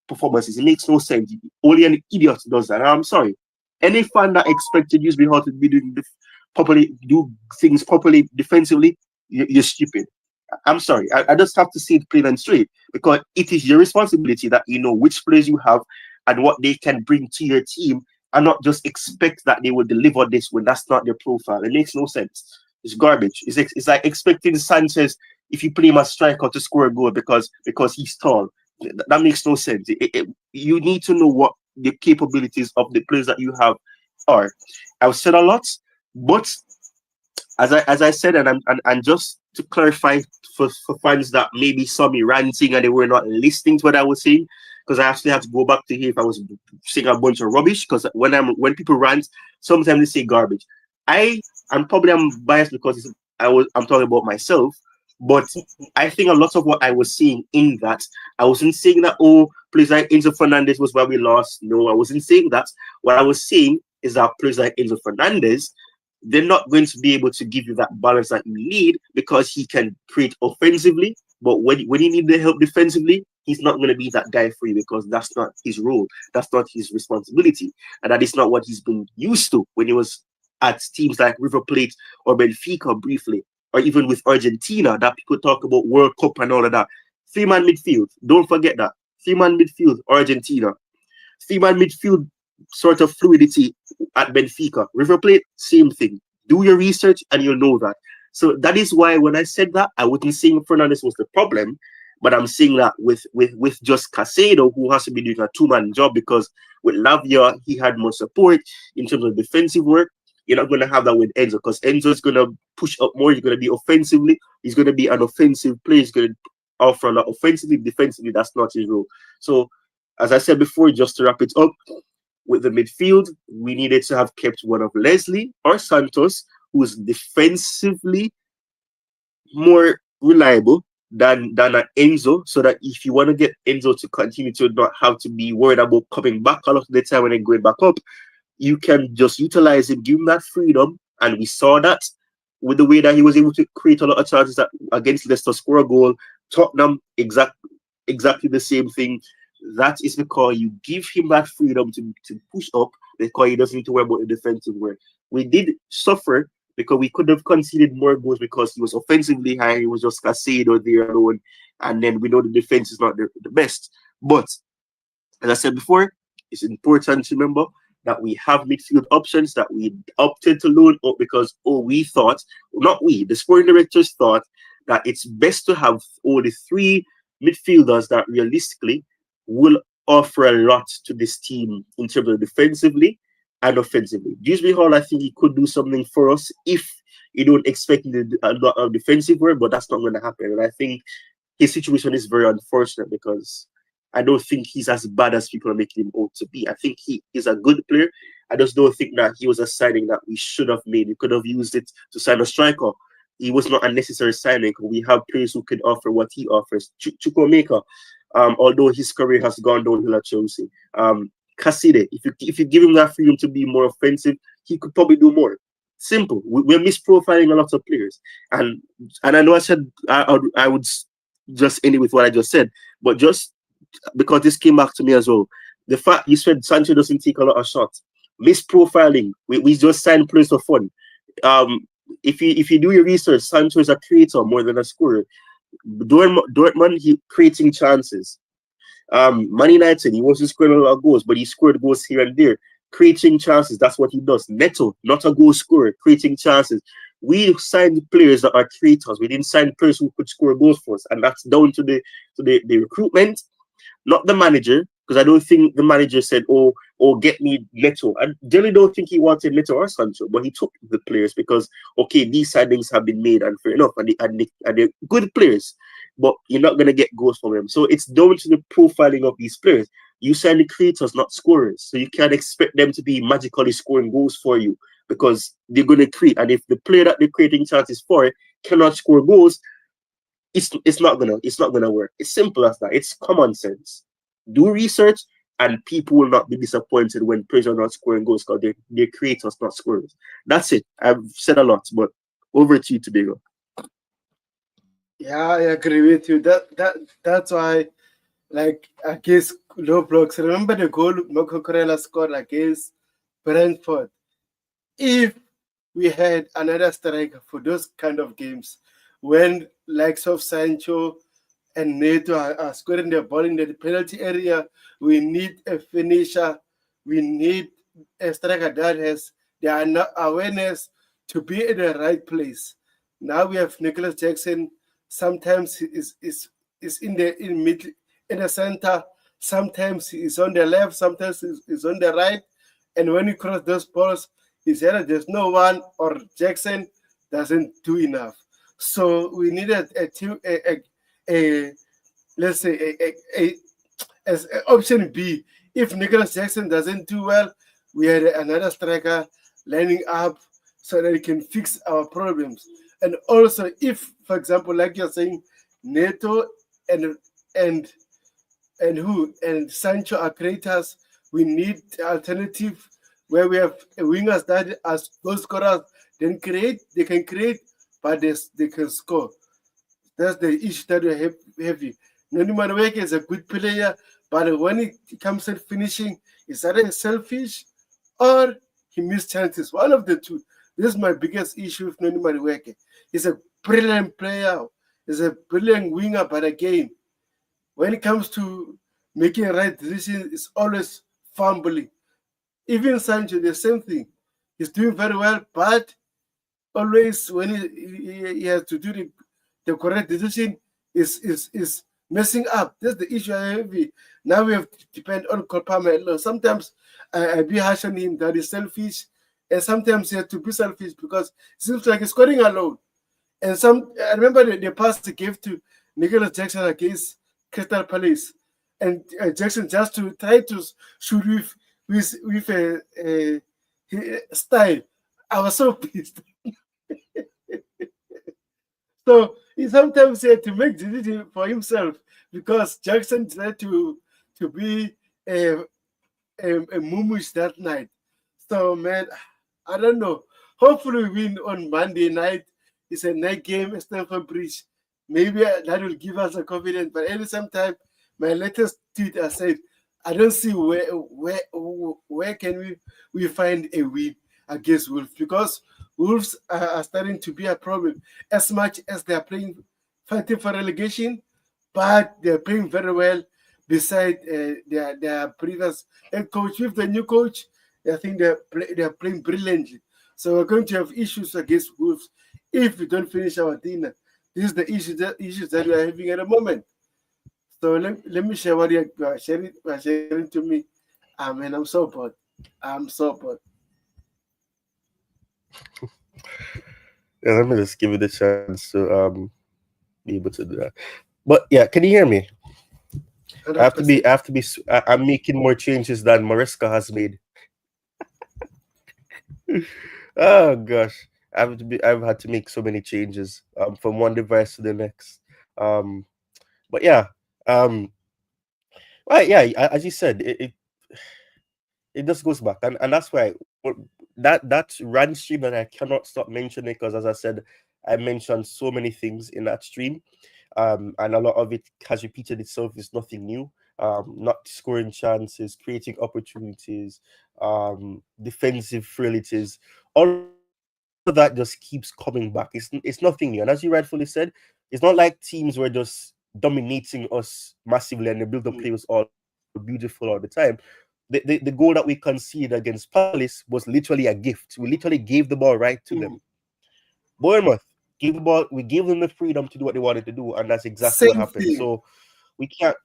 performances. It makes no sense. Only an idiot does that. And I'm sorry. Any fan that expected Dewsbury Hall to be doing do things properly defensively, you're stupid. I'm sorry. I just have to say it plain and straight because it is your responsibility that you know which players you have and what they can bring to your team and not just expect that they will deliver this when that's not their profile. It makes no sense. It's garbage. It's like expecting Sanchez, if you play him as striker, to score a goal because he's tall. That makes no sense. You need to know what the capabilities of the players that you have are. I've said a lot, but as I said, and just to clarify for fans that maybe saw me ranting and they were not listening to what I was saying, because I actually had to go back to hear if I was saying a bunch of rubbish. Because when people rant, sometimes they say garbage. I'm biased because I'm talking about myself, but I think a lot of what I was saying in that, I wasn't saying that players like Enzo Fernandez was why we lost. No, I wasn't saying that. What I was saying is that players like Enzo Fernandez, they're not going to be able to give you that balance that you need because he can create offensively, but when you need the help defensively, he's not going to be that guy for you because that's not his role. That's not his responsibility. And that is not what he's been used to when he was at teams like River Plate or Benfica briefly, or even with Argentina that people talk about World Cup and all of that. Three-man midfield. Don't forget that. Three-man midfield, Argentina. Three-man midfield sort of fluidity at Benfica. River Plate, same thing. Do your research and you'll know that. So that is why when I said that, I wasn't saying Fernandez was the problem, but I'm saying that with just Casado, who has to be doing a two-man job because with Lavia, he had more support in terms of defensive work. You're not going to have that with Enzo because Enzo is going to push up more. He's going to be offensively. He's going to be an offensive player. He's going to offer a lot offensively, defensively. That's not his role. So, as I said before, just to wrap it up, with the midfield, we needed to have kept one of Leslie or Santos, who is defensively more reliable, than an Enzo, so that if you want to get Enzo to continue to not have to be worried about coming back a lot of the time and then going back up, you can just utilize him, give him that freedom. And we saw that with the way that he was able to create a lot of chances that against Leicester, score a goal. Tottenham, exactly the same thing. That is because you give him that freedom to push up, because he doesn't need to worry about the defensive work. We did suffer because we could have conceded more goals because he was offensively high. He was just Casado there alone. And then we know the defense is not the best. But as I said before, it's important to remember that we have midfield options that we opted to loan up because, we thought, not we, the sporting directors thought that it's best to have only three midfielders that realistically will offer a lot to this team in terms of defensively and offensively. Usually, Hall, I think he could do something for us if you don't expect him to do a lot of defensive work, but that's not going to happen. And I think his situation is very unfortunate because I don't think he's as bad as people are making him out to be. I think he is a good player. I just don't think that he was a signing that we should have made. We could have used it to sign a striker. He was not a necessary signing. We have players who can offer what he offers. Chukwuemeka, although his career has gone downhill at Chelsea. Caside, if you give him that freedom to be more offensive, he could probably do more. Simple. We're misprofiling a lot of players, and I know I said I would just end it with what I just said, but just because this came back to me as well. The fact you said Sancho doesn't take a lot of shots, misprofiling. We just sign players for fun. If you do your research, Sancho is a creator more than a scorer. Dortmund, he creating chances. Man United, he wasn't scoring a lot of goals, but he scored goals here and there, creating chances. That's what he does. Neto, not a goal scorer, creating chances. We signed players that are creators. We didn't sign players who could score goals for us, and that's down to the recruitment, not the manager, because I don't think the manager said, get me Neto. I generally don't think he wanted Neto or Sancho, but he took the players because, okay, these signings have been made, and fair enough, and they're good players, but you're not going to get goals from them. So it's down to the profiling of these players. You sign the creators, not scorers, so you can't expect them to be magically scoring goals for you because they're going to create, and if the player that they're creating chances for cannot score goals, it's not gonna work. It's simple as that. It's common sense. Do research, and people will not be disappointed when players are not scoring goals because they're creators, not scorers. That's it. I've said a lot, but over to you, Tobago. Yeah, I agree with you. That's why, like against low blocks. Remember the goal Marco Corella scored against Brentford. If we had another striker for those kind of games, when likes of Sancho and Neto are scoring the ball in the penalty area, we need a finisher. We need a striker that has the awareness to be in the right place. Now we have Nicholas Jackson. Sometimes he is in the center. Sometimes he is on the left. Sometimes he's on the right. And when you cross those balls, it's either there's no one or Jackson doesn't do enough. So we needed a team, a let's say as option B. If Nicholas Jackson doesn't do well, we had another striker lining up so that he can fix our problems. And also, if, for example, like you're saying, Neto and and and Sancho are creators, we need alternative where we have wingers that as those scorers then they can create, but they can score. That's the issue that we have heavy. Noni Madueke is a good player, but when it comes to finishing, is either selfish or he missed chances. One of the two. This is my biggest issue with Noni Madueke. He's a brilliant player. He's a brilliant winger, but again, when it comes to making a right decision, it's always fumbling. Even Sancho, the same thing. He's doing very well, but always when he has to do the correct decision, is messing up. That's the issue I have. Now we have to depend on Kopama. Sometimes I be harsh on him that he's selfish, and sometimes he has to be selfish because it seems like he's scoring alone. And I remember the pass he gave to Nicholas Jackson against Crystal Palace, and Jackson just to try to shoot with a style. I was so pissed. So he sometimes had to make decision for himself because Jackson tried to be a a mumush that night. So man, I don't know. Hopefully we win on Monday night. It's a night game at Stamford Bridge. Maybe that will give us a confidence. But at the same time, my latest tweet I said, I don't see where can we find a win against Wolves because Wolves are starting to be a problem as much as they are playing fighting for relegation, but they're playing very well beside their previous head coach. With the new coach, I think they're playing brilliantly. So we're going to have issues against Wolves if we don't finish our dinner. This is the issues that we are having at the moment. So let me share what you are sharing to me. Man, I'm so bored. I'm so bored. Yeah, let me just give you the chance to be able to do that. But yeah, can you hear me? I have to be. 100%. I have to be. I'm making more changes than Maresca has made. Oh gosh, I have to be. I've had to make so many changes from one device to the next. Um, but yeah, um, right, yeah. As you said, it just goes back, and that's why that run stream that I cannot stop mentioning because, as I said, I mentioned so many things in that stream, and a lot of it has repeated itself. It's nothing new. Not scoring chances, creating opportunities, defensive frailties, all of that just keeps coming back. It's nothing new, and as you rightfully said, it's not like teams were just dominating us massively and the build-up Mm, play was all beautiful all the time. The goal that we conceded against Palace was literally a gift. We literally gave the ball right to them. mm. Bournemouth gave the ball. We gave them the freedom to do what they wanted to do, and that's exactly what Same happened. thing. So we can't.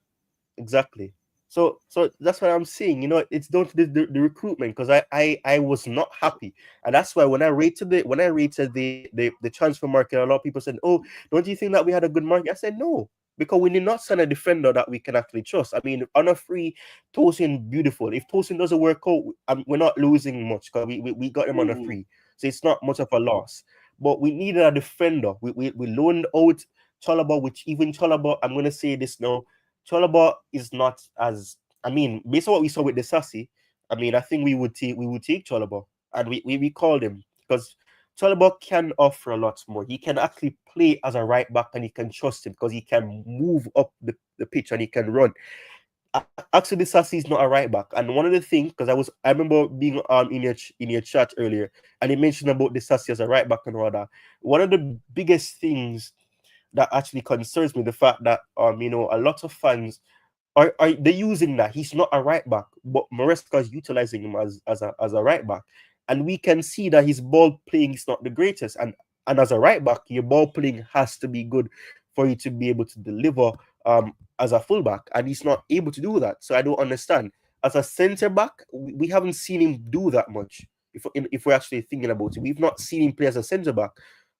Exactly. So that's what I'm saying. It's down to the recruitment because I was not happy, and that's why when I rated the transfer market, a lot of people said, "Oh, don't you think that we had a good market?" I said, "No." Because we did not sign a defender that we can actually trust. I mean, on a free, Tosin beautiful. If Tosin doesn't work out, we're not losing much because we got him on a Mm, free, so it's not much of a loss. But we needed a defender. We loaned out Chalaba, which even Chalaba, I'm gonna say this now, Chalaba is not as, I mean, based on what we saw with the Sassy, I mean, I think we would take Chalaba and we called him because Chalaba can offer a lot more. He can actually play as a right back and he can trust him because he can move up the pitch and he can run. Actually, Sassy is not a right back, and one of the things because I remember being in your chat earlier, and he mentioned about the Sassy as a right back and all that. One of the biggest things that actually concerns me the fact that a lot of fans are they using that he's not a right back, but Maresca is utilizing him as a right back, and we can see that his ball playing is not the greatest, and as a right back, your ball playing has to be good for you to be able to deliver as a fullback, and he's not able to do that. So I don't understand. As a centre back, we haven't seen him do that much. If we're actually thinking about it, we've not seen him play as a centre back.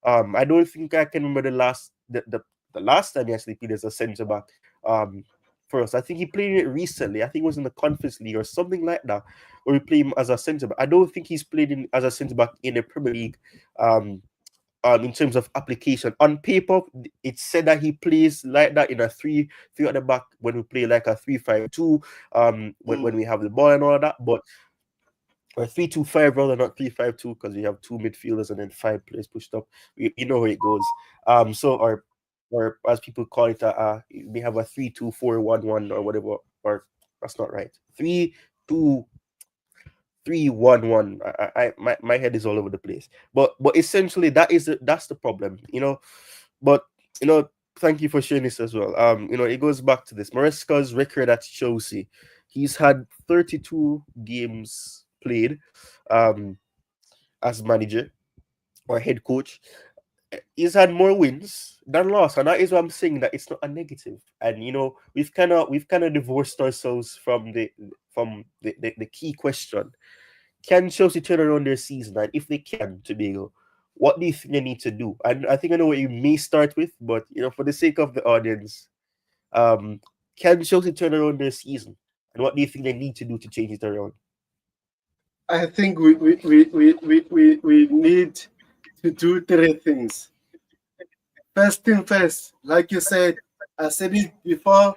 I don't think I can remember the last time he actually played as a centre back. Um, for us. I think he played it recently. I think it was in the Conference League or something like that, where we play him as a centre back. I don't think he's played as a centre back in the Premier League. Um, in terms of application on paper, it's said that he plays like that in a three at the back when we play like a 3-5-2. When mm. we have the ball and all of that, but or 3-2-5 rather, not 3-5-2 because we have two midfielders and then five players pushed up. You know how it goes. So or as people call it, we have a 3-2-4-1-1 or whatever. Or that's not right. 3-2-3-1-1. My head is all over the place. But essentially that's the problem. But thank you for sharing this as well. It goes back to this. Maresca's record at Chelsea. He's had 32 games played um, as manager or head coach. He's had more wins than loss, and that is what I'm saying. That it's not a negative. And we've kind of divorced ourselves from the key question: can Chelsea turn around their season? And if they can, Tobago, what do you think they need to do? And I think I know what you may start with, but for the sake of the audience, um, can Chelsea turn around their season? And what do you think they need to do to change it around? I think we need to do three things. First thing first, like you said, I said it before,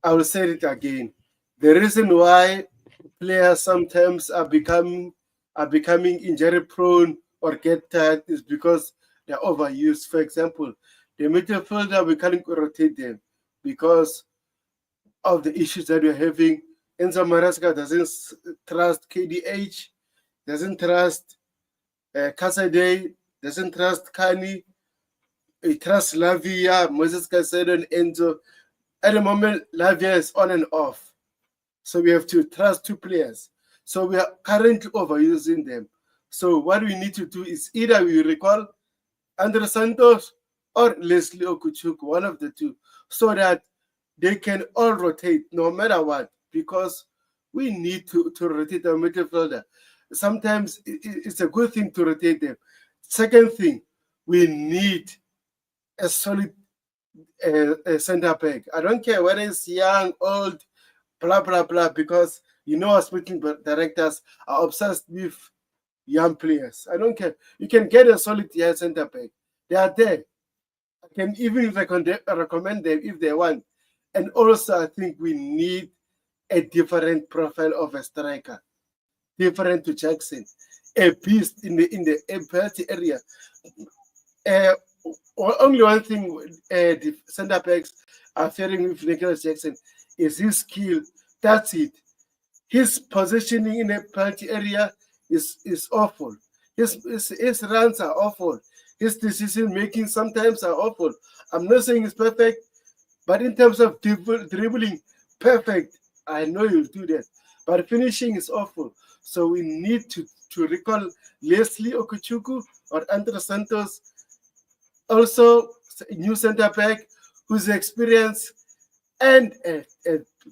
I will say it again. The reason why players sometimes are becoming injury prone or get tired is because they're overused. For example, the midfielder we can't rotate them because of the issues that we're having. Enzo Maresca doesn't trust KDH, doesn't trust Casade, doesn't trust Kani, he trusts Lavia, Moses Casado, and Enzo. At the moment, Lavia is on and off. So we have to trust two players. So we are currently overusing them. So what we need to do is either we recall Andre Santos or Leslie Okuchuk, one of the two, so that they can all rotate no matter what, because we need to rotate our midfielder. Sometimes it's a good thing to rotate them. Second thing, we need a solid center back. I don't care whether it's young, old, blah blah blah, because our sporting directors are obsessed with young players. I don't care. You can get a solid center back. They are there. I can even recommend them if they want. And also, I think we need a different profile of a striker, different to Jackson, a beast in the penalty area. Uh, Only one thing the center backs are fearing with Nicholas Jackson is his skill. That's it. His positioning in the penalty area is awful. His runs are awful. His decision making sometimes are awful. I'm not saying it's perfect, but in terms of dribbling, perfect. I know you'll do that. But finishing is awful. So we need to recall Leslie Okuchuku or Andre Santos, also a new center back who's experienced and a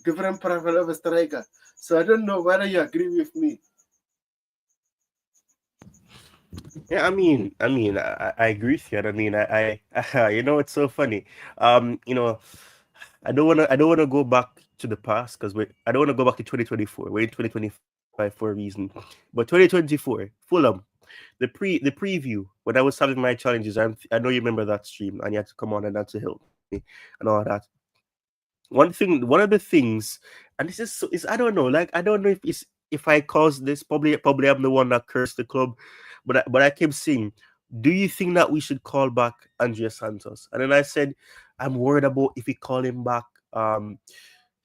different profile of a striker. So I don't know whether you agree with me. Yeah, I agree with you. And I mean, it's so funny. You know, I don't wanna go back to the past because I don't want to go back to 2024. We're in 2025 for a reason. But 2024, Fulham, the preview when I was having my challenges. I know you remember that stream, and you had to come on and had to help me and all that. One of the things, and this is I don't know, like I don't know if I caused this. Probably I'm the one that cursed the club, but I kept saying, do you think that we should call back Andrea Santos? And then I said, I'm worried about if we call him back.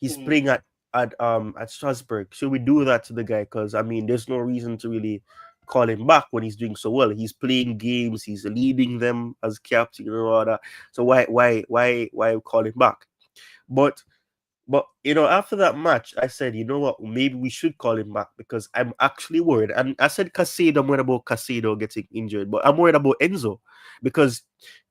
He's Mm. playing at Strasbourg. Should we do that to the guy? Because I mean, there's no reason to really call him back when he's doing so well. He's playing games. He's leading them as captain and all that. So why call him back? But after that match, I said, you know what, maybe we should call him back because I'm actually worried. And I said Casado, I'm worried about Casado getting injured, but I'm worried about Enzo because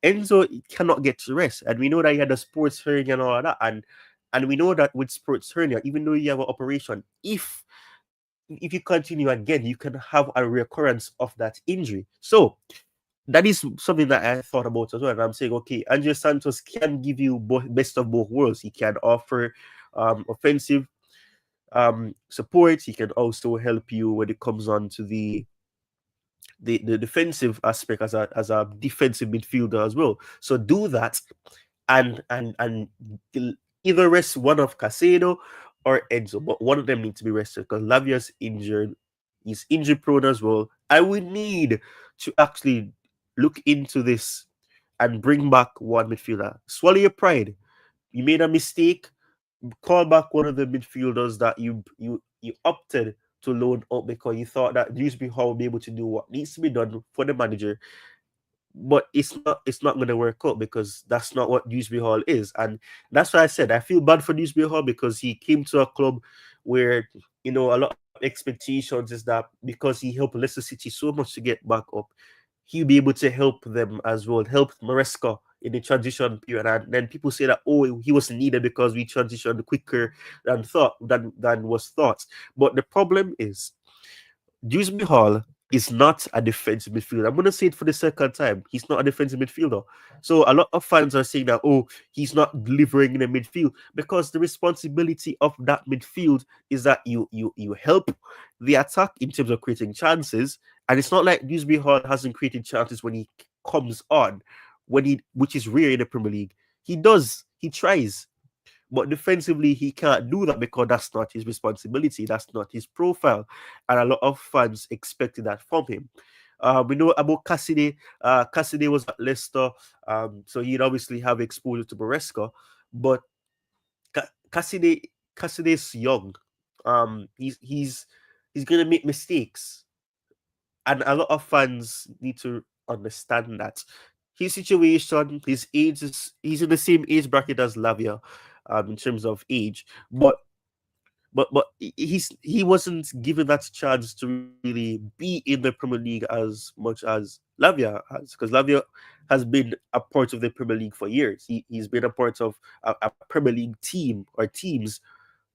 Enzo cannot get to rest. And we know that he had a sports hernia and all that. And we know that with sports hernia, even though you have an operation, if you continue again, you can have a recurrence of that injury. So that is something that I thought about as well. And I'm saying, okay, Andres Santos can give you best of both worlds. He can offer offensive support. He can also help you when it comes on to the defensive aspect as a defensive midfielder as well. So do that, and either rest one of Casado or Enzo, but one of them needs to be rested because Lavia's injured. He's injury prone as well. I would need to actually look into this and bring back one midfielder. Swallow your pride. You made a mistake. Call back one of the midfielders that you opted to loan up because you thought that Dewsbury Hall will be able to do what needs to be done for the manager, but it's not going to work out because that's not what Dewsbury Hall is. And that's why I said I feel bad for Dewsbury Hall because he came to a club where a lot of expectations is that because he helped Leicester City so much to get back up, he'll be able to help them as well, help Maresca in the transition period. And then people say that, oh, he was needed because we transitioned quicker than was thought. But the problem is Dewsbury Hall is not a defensive midfielder. I'm going to say it for the second time. He's not a defensive midfielder. So a lot of fans are saying that, oh, he's not delivering in the midfield because the responsibility of that midfield is that you help the attack in terms of creating chances. And it's not like Dewsbury Hall hasn't created chances when he comes on. which is rare in the Premier League. He tries, but defensively he can't do that because that's not his responsibility. That's not his profile, and a lot of fans expected that from him. We know about Cassidy. Cassidy was at Leicester, so he'd obviously have exposure to Maresca, but Cassidy is young. He's gonna make mistakes, and a lot of fans need to understand that his situation, his age is he's in the same age bracket as Lavia, in terms of age, but he wasn't given that chance to really be in the Premier League as much as Lavia has, because Lavia has been a part of the Premier League for years. He's been a part of a Premier League team or teams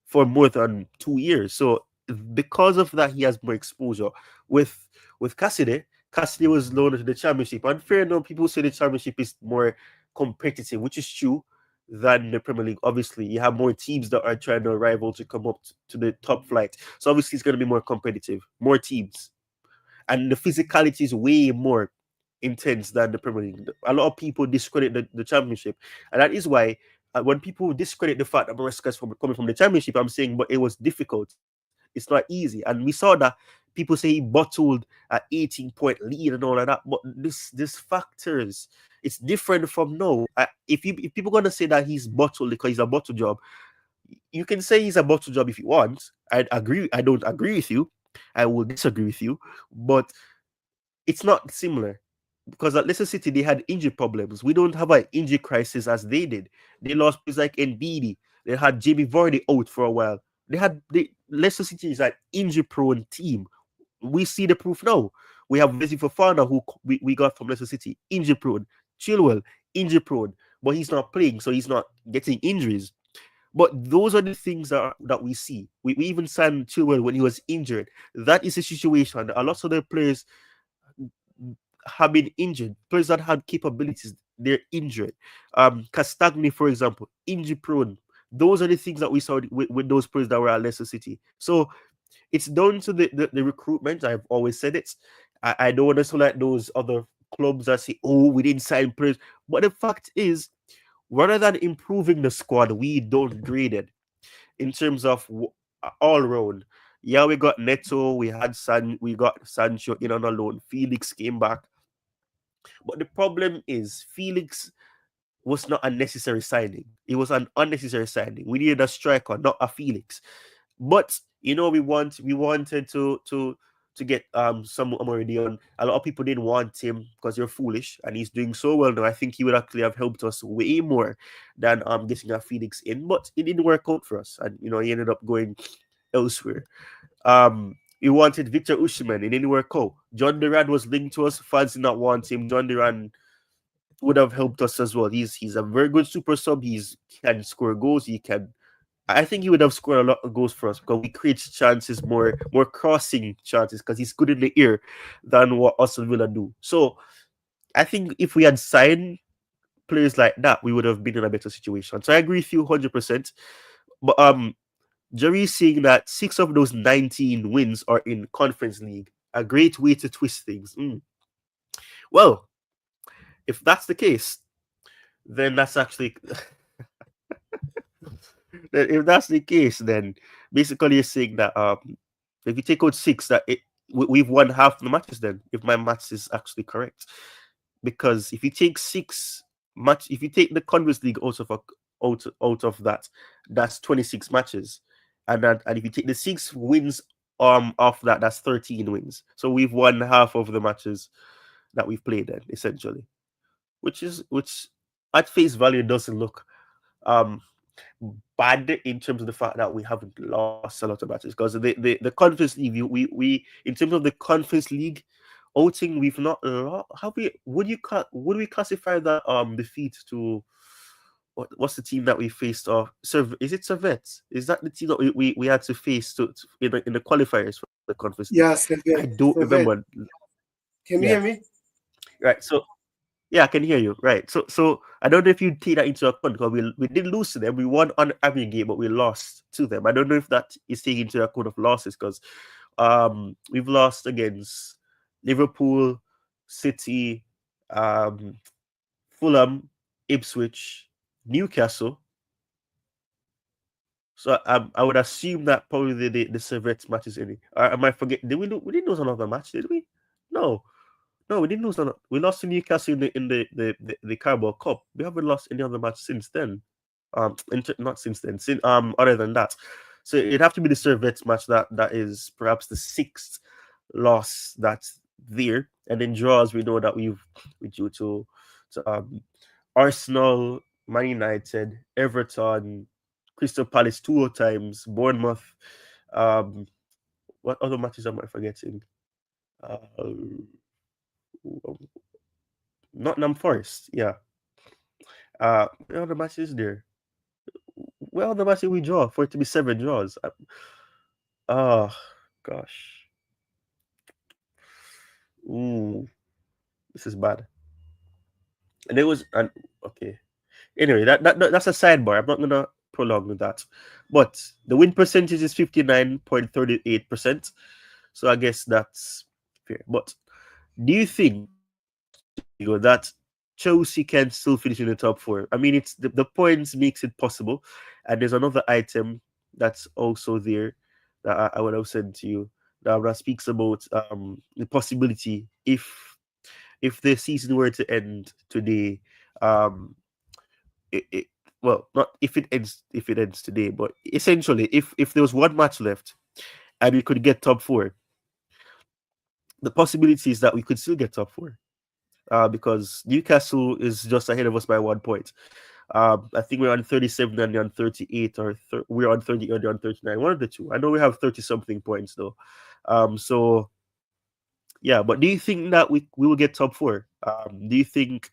for more than 2 years. So because of that, he has more exposure. With Cassidy was loaned to the Championship. And fair enough, people say the Championship is more competitive, which is true, than the Premier League. Obviously, you have more teams that are trying to rival to come up to the top flight. So obviously, it's going to be more competitive, more teams, and the physicality is way more intense than the Premier League. A lot of people discredit the Championship, and that is why when people discredit the fact that Maresca is coming from the Championship, I'm saying, but it was difficult. It's not easy, and we saw that people say he bottled an 18-point lead and all of that. But this factors, it's different from now. If people gonna say that he's bottled because he's a bottle job, you can say he's a bottle job if you want. I agree. I don't agree with you. I will disagree with you, but it's not similar because at Leicester City they had injury problems. We don't have an injury crisis as they did. They lost players like NBD. They had Jamie Vardy out for a while. Leicester City is an injury-prone team. We see the proof now. We have Wesley Fofana, who we got from Leicester City, injury-prone. Chilwell, injury-prone, but he's not playing, so he's not getting injuries. But those are the things that we see. We even signed Chilwell when he was injured. That is a situation. A lot of the players have been injured. Players that had capabilities, they're injured. Castagni, for example, injury prone. Those are the things that we saw with those players that were at Leicester City. So it's down to the recruitment. I've always said it. I don't want to sound like those other clubs that say, oh, we didn't sign players. But the fact is, rather than improving the squad, we downgraded in terms of all round. Yeah, we got Neto, we got Sancho in on a loan. Felix came back. But the problem is Felix was not a necessary signing. It was an unnecessary signing. We needed a striker, not a Felix. But we wanted to get some already on. A lot of people didn't want him because they're foolish, and he's doing so well now. I think he would actually have helped us way more than getting a Felix in. But it didn't work out for us, and he ended up going elsewhere. We wanted Victor Osimhen. It didn't work out. John Duran was linked to us. Fans did not want him. John Duran would have helped us as well. He's a very good super sub. He can score goals. I think he would have scored a lot of goals for us because we create chances, more crossing chances, because he's good in the air than what Aston Villa do. So I think if we had signed players like that, we would have been in a better situation. So I agree with you 100%. But Jerry is saying that 6 of those 19 wins are in Conference League. A great way to twist things. Well, if that's the case, then that's actually... if that's the case, then basically you're saying that if you take out 6, that we've won half the matches then, if my maths is actually correct. Because if you take if you take the Conference League out of that, that's 26 matches. And if you take the 6 wins off that, that's 13 wins. So we've won half of the matches that we've played then, essentially. Which at face value doesn't look bad in terms of the fact that we haven't lost a lot of matches, because the Conference League, we in terms of the Conference League outing, we've not lost. Would we classify that defeat to what's the team that we faced? Is it Servette? Is that the team that we had to face in the qualifiers for the Conference League? Yeah, I don't remember. Can you hear me? Right. So yeah, I can hear you. Right. So I don't know if you take that into account, because we did lose to them. We won on aggregate, but we lost to them. I don't know if that is taken into account of losses, because we've lost against Liverpool, City, Fulham, Ipswich, Newcastle. So I would assume that probably the Servette match is in it. Or am I forget? Did we we didn't lose another match? Did we? No, no, we didn't lose. We lost to Newcastle in the Carabao Cup. We haven't lost any other match since then. Not since then. Other than that, so it'd have to be the Servette match that is perhaps the sixth loss that's there, and then draws. We know that we due to Arsenal, Man United, Everton, Crystal Palace two times, Bournemouth. Um, what other matches am I forgetting? Uh, Nottingham Forest, yeah. Where are the matches there? Where are the matches we draw for it to be seven draws? Oh gosh. Ooh, this is bad. And there was an okay. Anyway, that's a sidebar. I'm not gonna prolong with that. But the win percentage is 59.38%. So I guess that's fair. But do you think, Diego, that Chelsea can still finish in the top four? I mean, it's the points makes it possible. And there's another item that's also there that I would have sent to you that speaks about the possibility if the season were to end today, um, it well, not if it ends today, but essentially, if there was one match left and we could get top four, the possibility is that we could still get top four. Because Newcastle is just ahead of us by 1 point. I think we're on 37 and they're on 38, or we're on 30 or they're on 39. One of the two. I know we have 30 something points though. So yeah, but do you think that we will get top four? Do you think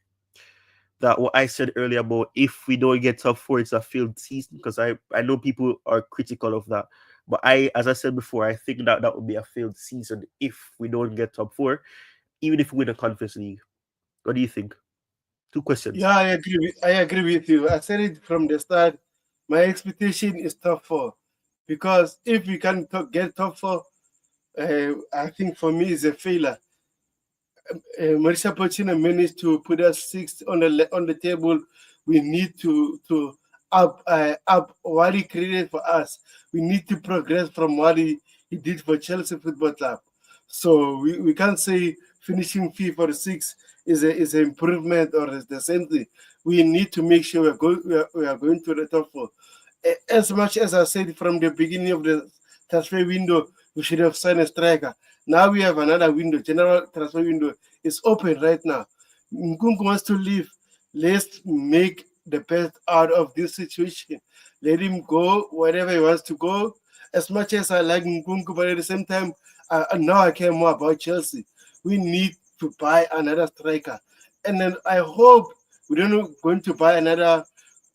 that what I said earlier about if we don't get top four, it's a failed season? Because I know people are critical of that. But as I said before, I think that would be a failed season if we don't get top four, even if we win a conference league. What do you think? Two questions. Yeah, I agree with you. I said it from the start. My expectation is top four, because if we can get top four, I think for me is a failure. Marisha Pochettino managed to put us sixth on the table. We need to up what he created for us. We need to progress from what he did for Chelsea Football Club. So we can't say finishing fifth or sixth is an improvement or is the same thing. We need to make sure we are going to the top four. As much as I said from the beginning of the transfer window, we should have signed a striker. Now we have another window. General transfer window is open right now. Nkunku wants to leave. Let's make the best out of this situation. Let him go wherever he wants to go. As much as I like Nkunku, but at the same time, now I care more about Chelsea. We need to buy another striker. And then I hope we don't going to buy another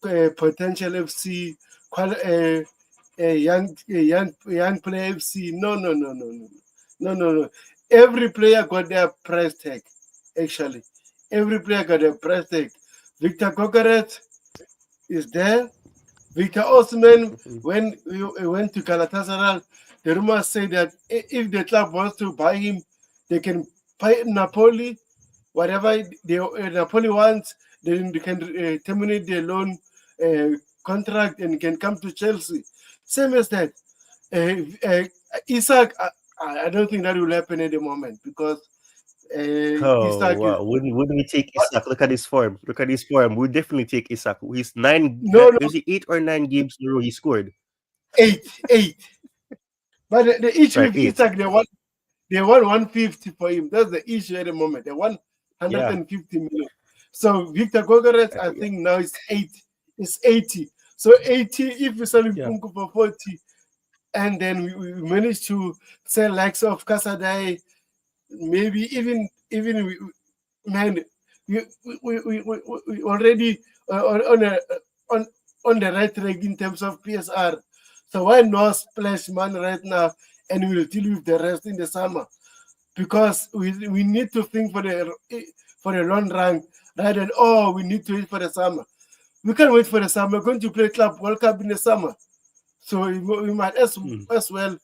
potential FC, a young player FC. No, no, no, no, no, no, no, no. Every player got their price tag. Actually, every player got their price tag. Victor Gogaret is there. Victor Osman, Mhm. when we went to Galatasaray, the rumors say that if the club wants to buy him, they can buy Napoli, whatever Napoli wants, then they can terminate their loan uh, contract and can come to Chelsea. Same as that. Uh, Isaac, I don't think that will happen at the moment, because Oh Isaac is wow! Wouldn't we take Isak? Look at his form. Look at his form. We definitely take Isak. He's no, no, is it 8 or 9 games in a row he scored? eight. But the issue Right, with eight. Isaac, they want 150 for him. That's the issue at the moment. They want Yeah. 150 million. So Victor Gogoret, I Yeah. think now is 80. So 80, if we sell him Yeah. Kunku for 40, and then we manage to sell likes of Casadei, maybe even man, we already on on on the right track in terms of PSR. So why not splash money right now, and we'll deal with the rest in the summer, because we need to think for the long run rather than, oh, we need to wait for the summer. We can't wait for the summer. We're going to play Club World Cup in the summer, so we might Hmm. as well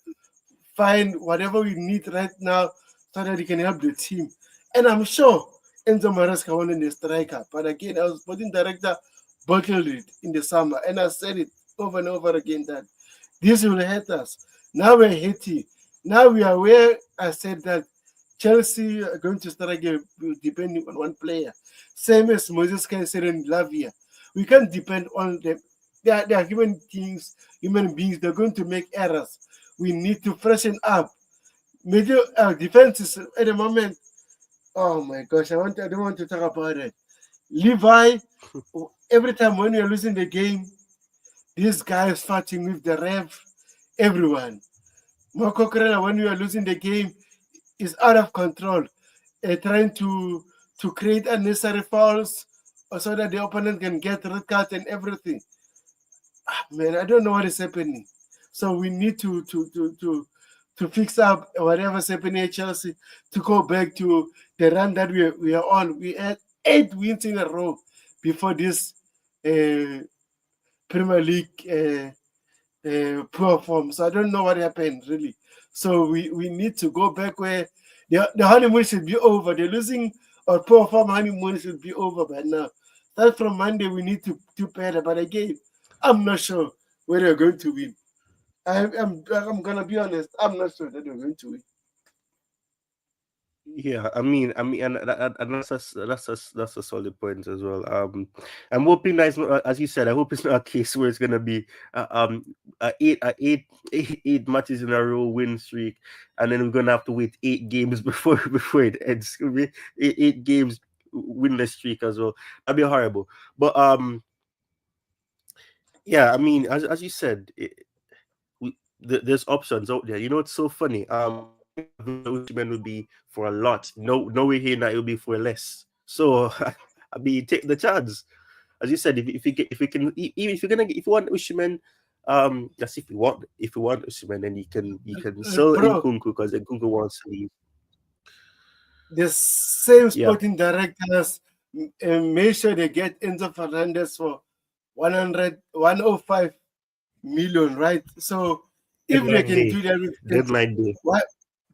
find whatever we need right now so that we can help the team. And I'm sure Enzo Maresca wanted a striker. But again, I was sporting director bottled it in the summer. And I said it over and over again that this will hurt us. Now we're hitting. Now we are where I said that Chelsea are going to strike depending on one player. Same as Moses said in Lavia. We can't depend on them. They are human beings. They're going to make errors. We need to freshen up. Middle defense is at the moment. Oh my gosh, I don't want to talk about it. Levi, every time when you're losing the game, this guy is fighting with the ref, everyone. Marco Correa, when you are losing the game, is out of control, trying to create unnecessary fouls so that the opponent can get red card and everything. Man, I don't know what is happening. So we need to fix up whatever's happening at Chelsea to go back to the run that we are on. We had 8 wins in a row before this uh, Premier League poor form. So I don't know what happened really. So we need to go back where the honeymoon should be over. The losing or poor form honeymoon should be over by now. Start from Monday, we need to do better. But again, I'm not sure whether we're going to win. I'm gonna be honest. I'm not sure that we're going to win. Yeah, I mean, and that's a solid point as well. I'm hoping that it's not, as you said, I hope it's not a case where it's gonna be eight matches in a row win streak, and then we're gonna have to wait 8 games before it ends. It's gonna be eight games winless streak as well. That'd be horrible. But yeah, I mean, as you said, there's options out there. You know, it's so funny. We thought Victor Osimhen would be for a lot. No, we're hearing that it'll be for less. So, I mean, take the chance. As you said, if we can, even if you're gonna if you want Osimhen, that's if you want Osimhen, then you can sell Bro, Nkunku because Nkunku wants to leave. the same Yeah, sporting directors made sure they get Enzo Fernandez for 105 million, right? So if they deadline can day, do that with Enzo, deadline day. what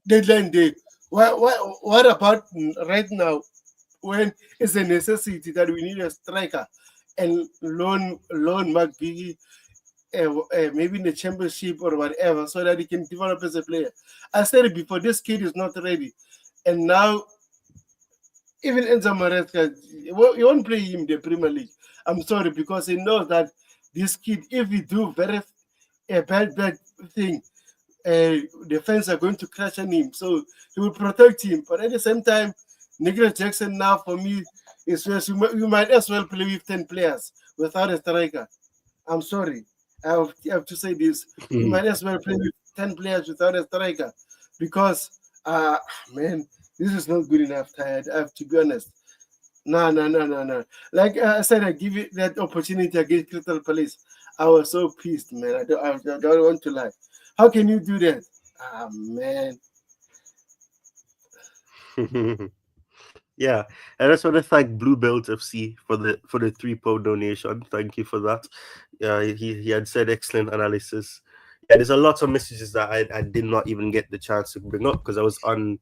deadline day? What about right now when it's a necessity that we need a striker and loan McGee maybe in the championship or whatever so that he can develop as a player. I said it before, this kid is not ready. And now even Enzo Maresca, you won't play him in the Premier League. I'm sorry, because he knows that this kid, if he do very a bad thing, the fans are going to crash on him. So he will protect him. But at the same time, Nicholas Jackson now for me is where you might as well play with 10 players without a striker. I'm sorry. I have to say this. We might as well play with 10 players without a striker because, man, this is not good enough, Tired. I have to be honest. No, no, no, no, no. Like I said, I give you that opportunity against Crystal Palace. I was so pissed, man. I don't want to lie. How can you do that? Ah, man. Yeah, I just want to thank Blue Belt FC for the £3 donation. Thank you for that. Yeah, he had said excellent analysis. Yeah, there's a lot of messages that I did not even get the chance to bring up because I was on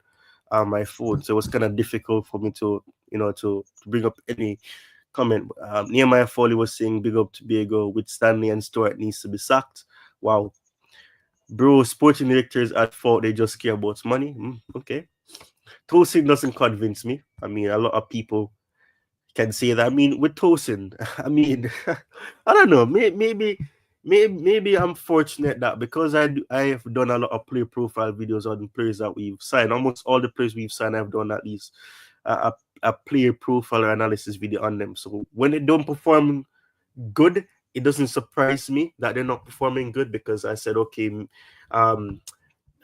my phone, so it was kind of difficult for me to to bring up any comment. Nehemiah Foley was saying big up to Biego with Stanley and Stewart needs to be sacked. Wow, bro, sporting directors at fault. They just care about money. Okay. Tosin doesn't convince me. I mean, a lot of people can say that. I mean, with Tosin, I mean, I don't know. Maybe I'm fortunate that because I have done a lot of player profile videos on players that we've signed. Almost all the players we've signed, I've done at least a player profile or analysis video on them. So when they don't perform good, it doesn't surprise me that they're not performing good because I said, okay, um,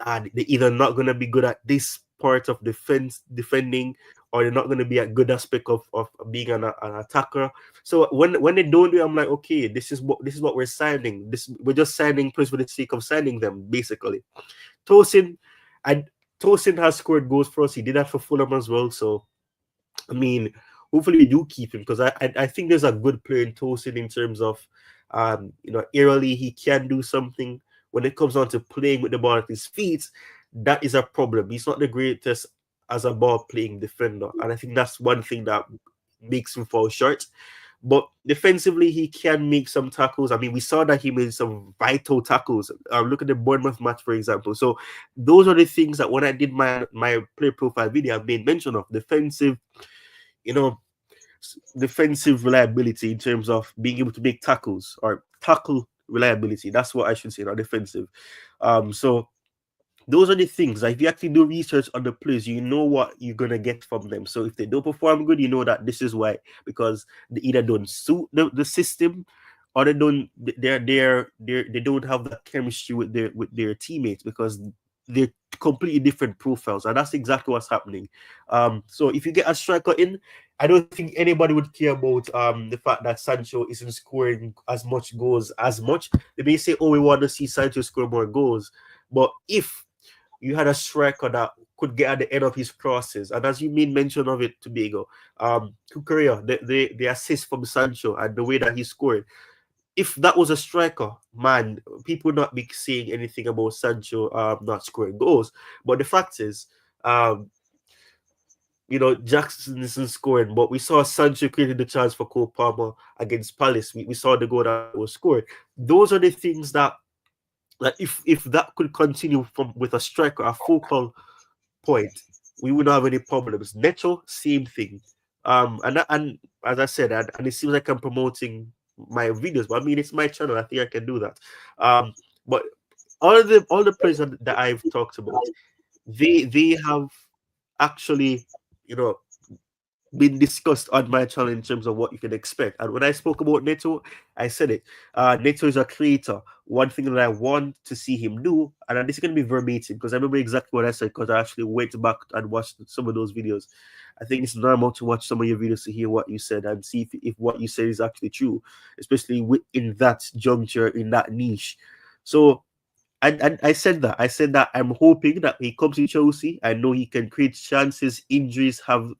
they're either not going to be good at this part of defending, or they're not going to be a good aspect of being an attacker. So when they don't do it, I'm like, okay, this is what we're signing. We're just signing players for the sake of signing them, basically. Tosin, I Tosin has scored goals for us. He did that for Fulham as well. So I mean, hopefully we do keep him because I think there's a good player in Tosin in terms of aerially he can do something. When it comes on to playing with the ball at his feet, that is a problem. He's not the greatest as a ball playing defender, and I think that's one thing that makes him fall short. But defensively, he can make some tackles. I mean, we saw that he made some vital tackles. Look at the Bournemouth match, for example. So those are the things that when I did my player profile video, I made mention of defensive, you know, defensive reliability in terms of being able to make tackles or tackle reliability. That's what I should say, not defensive. So those are the things. Like if you actually do research on the players, you know what you're gonna get from them. So if they don't perform good, you know that this is why, because they either don't suit the system, or they don't have that chemistry with their teammates, because they're completely different profiles, and that's exactly what's happening. So if you get a striker in, I don't think anybody would care about the fact that Sancho isn't scoring as much goals as much. They may say, "Oh, we want to see Sancho score more goals," but if you had a striker that could get at the end of his process, and as you made mention of it, Tobago, Kukurea, the assist from Sancho and the way that he scored. If that was a striker, man, people would not be saying anything about Sancho not scoring goals. But the fact is, Jackson isn't scoring, but we saw Sancho creating the chance for Cole Palmer against Palace. We saw the goal that was scored. Those are the things that, like, if that could continue from with a striker, a focal point, we wouldn't have any problems. Neto, same thing. And as I said, and it seems like I'm promoting my videos, but I mean it's my channel. I think I can do that. But all the players that I've talked about, they have actually, been discussed on my channel in terms of what you can expect. And when I spoke about Neto, I said it. Neto is a creator. One thing that I want to see him do, and this is going to be verbatim because I remember exactly what I said because I actually went back and watched some of those videos. I think it's normal to watch some of your videos to hear what you said and see if what you said is actually true, especially in that juncture, in that niche. So and I said that I'm hoping that he comes to Chelsea. I know he can create chances. Injuries have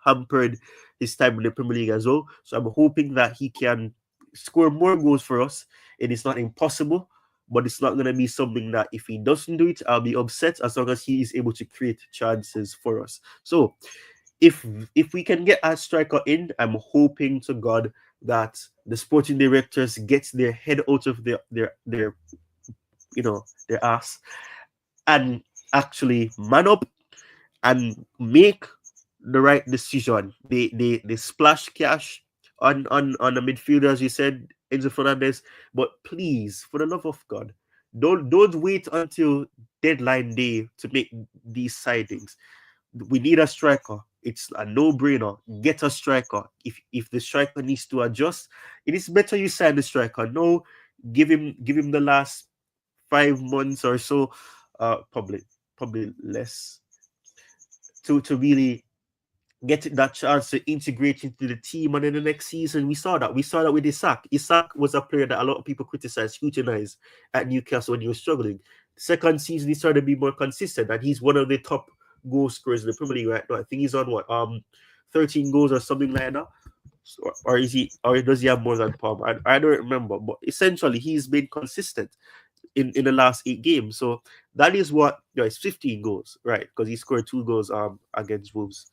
hampered his time in the Premier League as well. So I'm hoping that he can score more goals for us. It is not impossible, but it's not going to be something that if he doesn't do it, I'll be upset, as long as he is able to create chances for us. So if we can get a striker in, I'm hoping to God that the sporting directors get their head out of their their ass and actually man up and make the right decision. They splash cash on the midfielder, as you said, Enzo Fernandez. But please, for the love of God, don't wait until deadline day to make these sightings. We need a striker. It's a no-brainer. Get a striker. If the striker needs to adjust, it is better you sign the striker. No, give him the last 5 months or so, probably less, to really get that chance to integrate into the team. And in the next season, we saw that with Isak. Isak was a player that a lot of people criticized, scrutinized at Newcastle when he was struggling. Second season, he started to be more consistent, and he's one of the top goal scorers in the Premier League right now. I think he's on 13 goals or something like that. Or is he? Or does he have more than Palmer? I don't remember. But essentially, he's been consistent in the last 8 games. So that is what it's 15 goals, right? Because he scored 2 goals against Wolves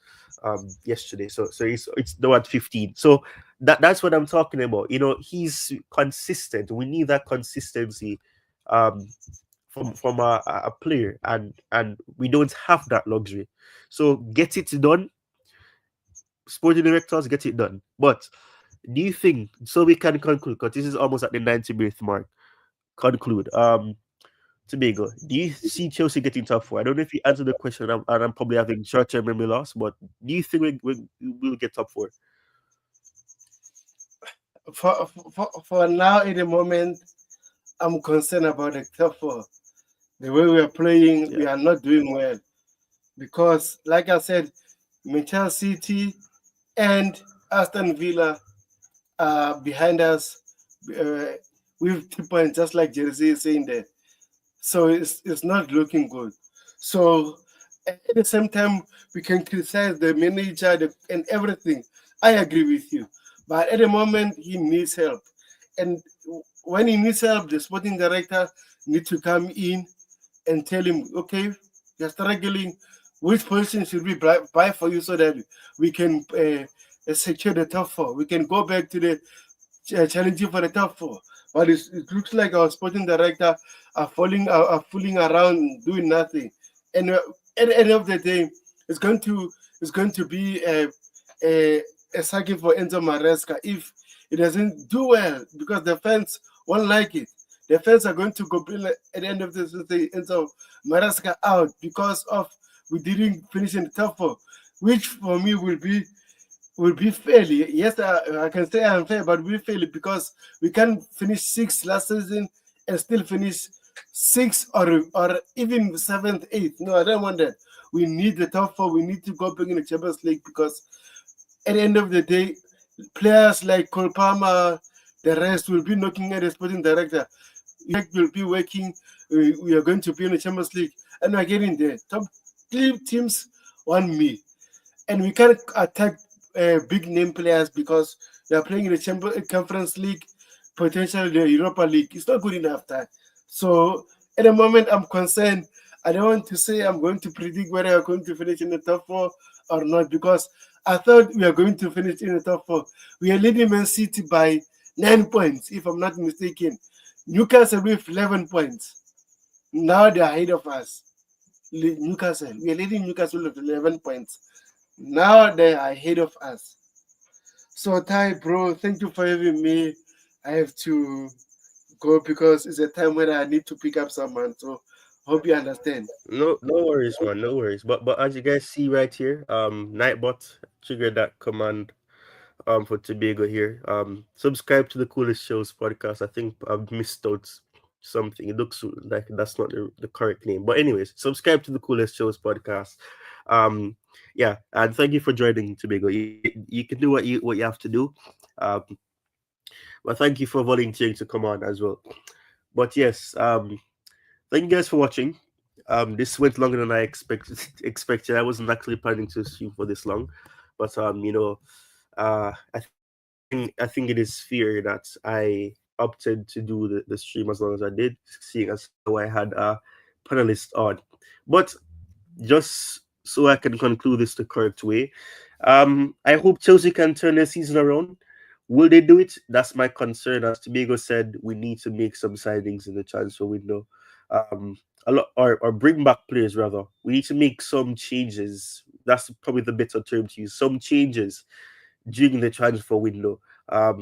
yesterday. So it's now at 15. So that's what I'm talking about. He's consistent. We need that consistency from a player, and we don't have that luxury. So get it done. Sporting directors, get it done. But do you think, so we can conclude, because this is almost at the 90-minute mark, conclude. Tobago, do you see Chelsea getting top 4? I don't know if you answered the question, and I'm probably having short-term memory loss, but do you think we'll get top 4? For now, in the moment, I'm concerned about the top 4. The way we are playing, we are not doing well. Because, like I said, Manchester City and Aston Villa are behind us with 2 points, just like Jersey is saying there. So it's not looking good. So at the same time, we can criticize the manager and everything. I agree with you. But at the moment, he needs help. And when he needs help, the sporting director needs to come in and tell him, okay, you're struggling. which position should we buy for you so that we can secure the top four? We can go back to the challenging for the top four. But it looks like our sporting director are fooling around, doing nothing. And at the end of the day, it's going to it's going to be a, a sagging for Enzo Maresca if it doesn't do well because the fans won't like it. The fans are going to go at the end of this day Enzo Maresca out because of we didn't finish in the top four, which for me will be fairly. Yes, I can say unfair, but we fairly because we can finish sixth last season and still finish sixth or even seventh, eighth. No, I don't want that. We need the top four. We need to go back in the Champions League because at the end of the day, players like Cole Palmer, the rest will be knocking at the sporting director. Will be working. We are going to be in the Champions League, and we're getting there. Top three teams want me, and we can't attack big name players because they are playing in the Conference League, potentially the Europa League. It's not good enough that. So at the moment, I'm concerned. I don't want to say I'm going to predict whether we're going to finish in the top four or not because I thought we are going to finish in the top four. We are leading Man City by 9 points, if I'm not mistaken. Newcastle with 11 points. Now they're ahead of us. Newcastle. We are leading Newcastle with 11 points. Now they are ahead of us. So, Ty, bro, thank you for having me. I have to go because it's a time when I need to pick up someone. So, hope you understand. No worries, man. No worries. But as you guys see right here, Nightbot triggered that command for Tobago here. Subscribe to the Coolest Shows podcast. I think I've missed out something. It looks like that's not the correct name. But anyways, subscribe to the Coolest Shows podcast. Yeah, and thank you for joining, Tobago. You can do what you have to do. Um, but thank you for volunteering to come on as well. But yes, thank you guys for watching. This went longer than I expected. I wasn't actually planning to stream for this long, but I think it is fair that I opted to do the stream as long as I did, seeing as how I had a panelist on. But just so I can conclude this the correct way, I hope Chelsea can turn their season around. Will they do it? That's my concern. As Tobago said, we need to make some signings in the transfer window. Um, a lot, or bring back players rather. We need to make some changes. That's probably the better term to use. Some changes during the transfer window.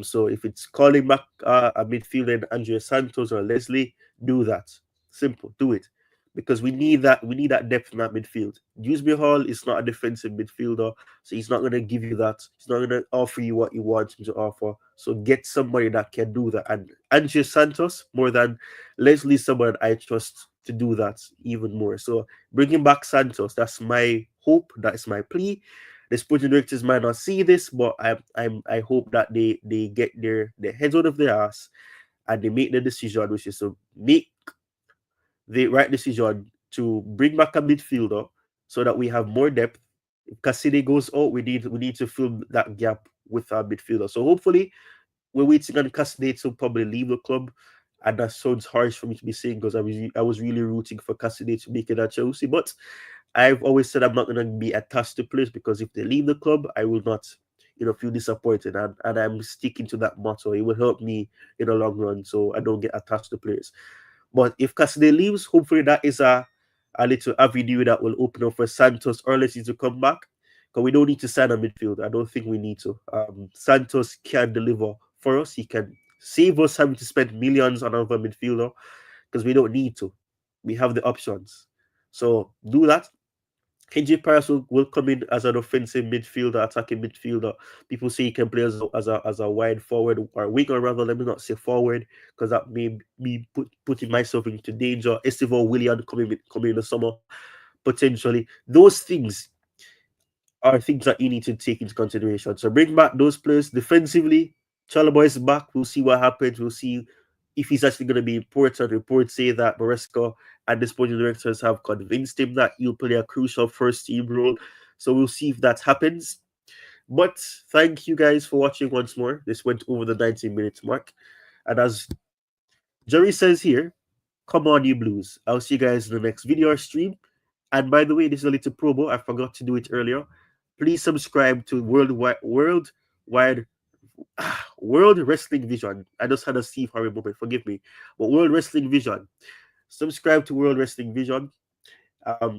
So if it's calling back a midfielder in Andrea Santos or Leslie, do that. Simple, do it. Because we need that. We need that depth in that midfield. Dewsbury Hall is not a defensive midfielder, so he's not going to give you that. He's not going to offer you what you want him to offer. So get somebody that can do that. And Andrea Santos, more than Leslie, someone I trust to do that even more. So bringing back Santos, that's my hope. That is my plea. The sporting directors might not see this, but I hope that they get their heads out of their ass and they make the decision, which is to make the right decision to bring back a midfielder so that we have more depth. If Cassidy goes out, we need to fill that gap with our midfielder. So hopefully we're waiting on Cassidy to probably leave the club. And that sounds harsh for me to be saying because I was really rooting for Cassidy to make it at Chelsea. But I've always said I'm not going to be attached to players because if they leave the club, I will not, feel disappointed. And I'm sticking to that motto. It will help me in the long run so I don't get attached to players. But if Cassidy leaves, hopefully that is a little avenue that will open up for Santos or Leslie to come back. Because we don't need to sign a midfield. I don't think we need to. Santos can deliver for us. He can save us having to spend millions on another midfielder because we don't need to. We have the options. So do that. KJ Paris will come in as an offensive midfielder, attacking midfielder. People say he can play as a wide forward or winger, rather. Let me not say forward because that may be putting myself into danger. Estevan Willian coming in the summer, potentially. Those things are things that you need to take into consideration. So bring back those players defensively. Chalobah is back. We'll see what happens. We'll see if he's actually going to be important. Reports say that Maresca and the sporting directors have convinced him that he'll play a crucial first team role. So we'll see if that happens. But thank you guys for watching once more. This went over the 90 minutes mark. And as Jerry says here, come on, you blues. I'll see you guys in the next video or stream. And by the way, this is a little promo. I forgot to do it earlier. Please subscribe to Worldwide World Wrestling Vision. I just had a C for a moment, forgive me. But World Wrestling Vision. Subscribe to World Wrestling Vision.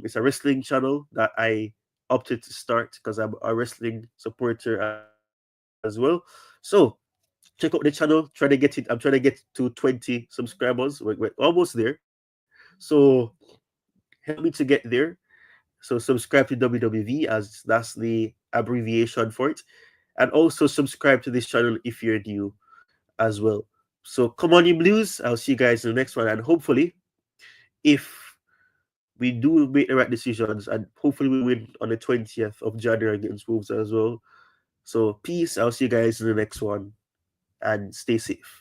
It's a wrestling channel that I opted to start because I'm a wrestling supporter as well. So check out the channel. Try to get it. I'm trying to get to 20 subscribers. We're almost there. So help me to get there. So subscribe to WWV as that's the abbreviation for it. And also subscribe to this channel if you're new as well. So come on, you blues. I'll see you guys in the next one. And hopefully, if we do make the right decisions, and hopefully we win on the 20th of January against Wolves as well. So peace. I'll see you guys in the next one and stay safe.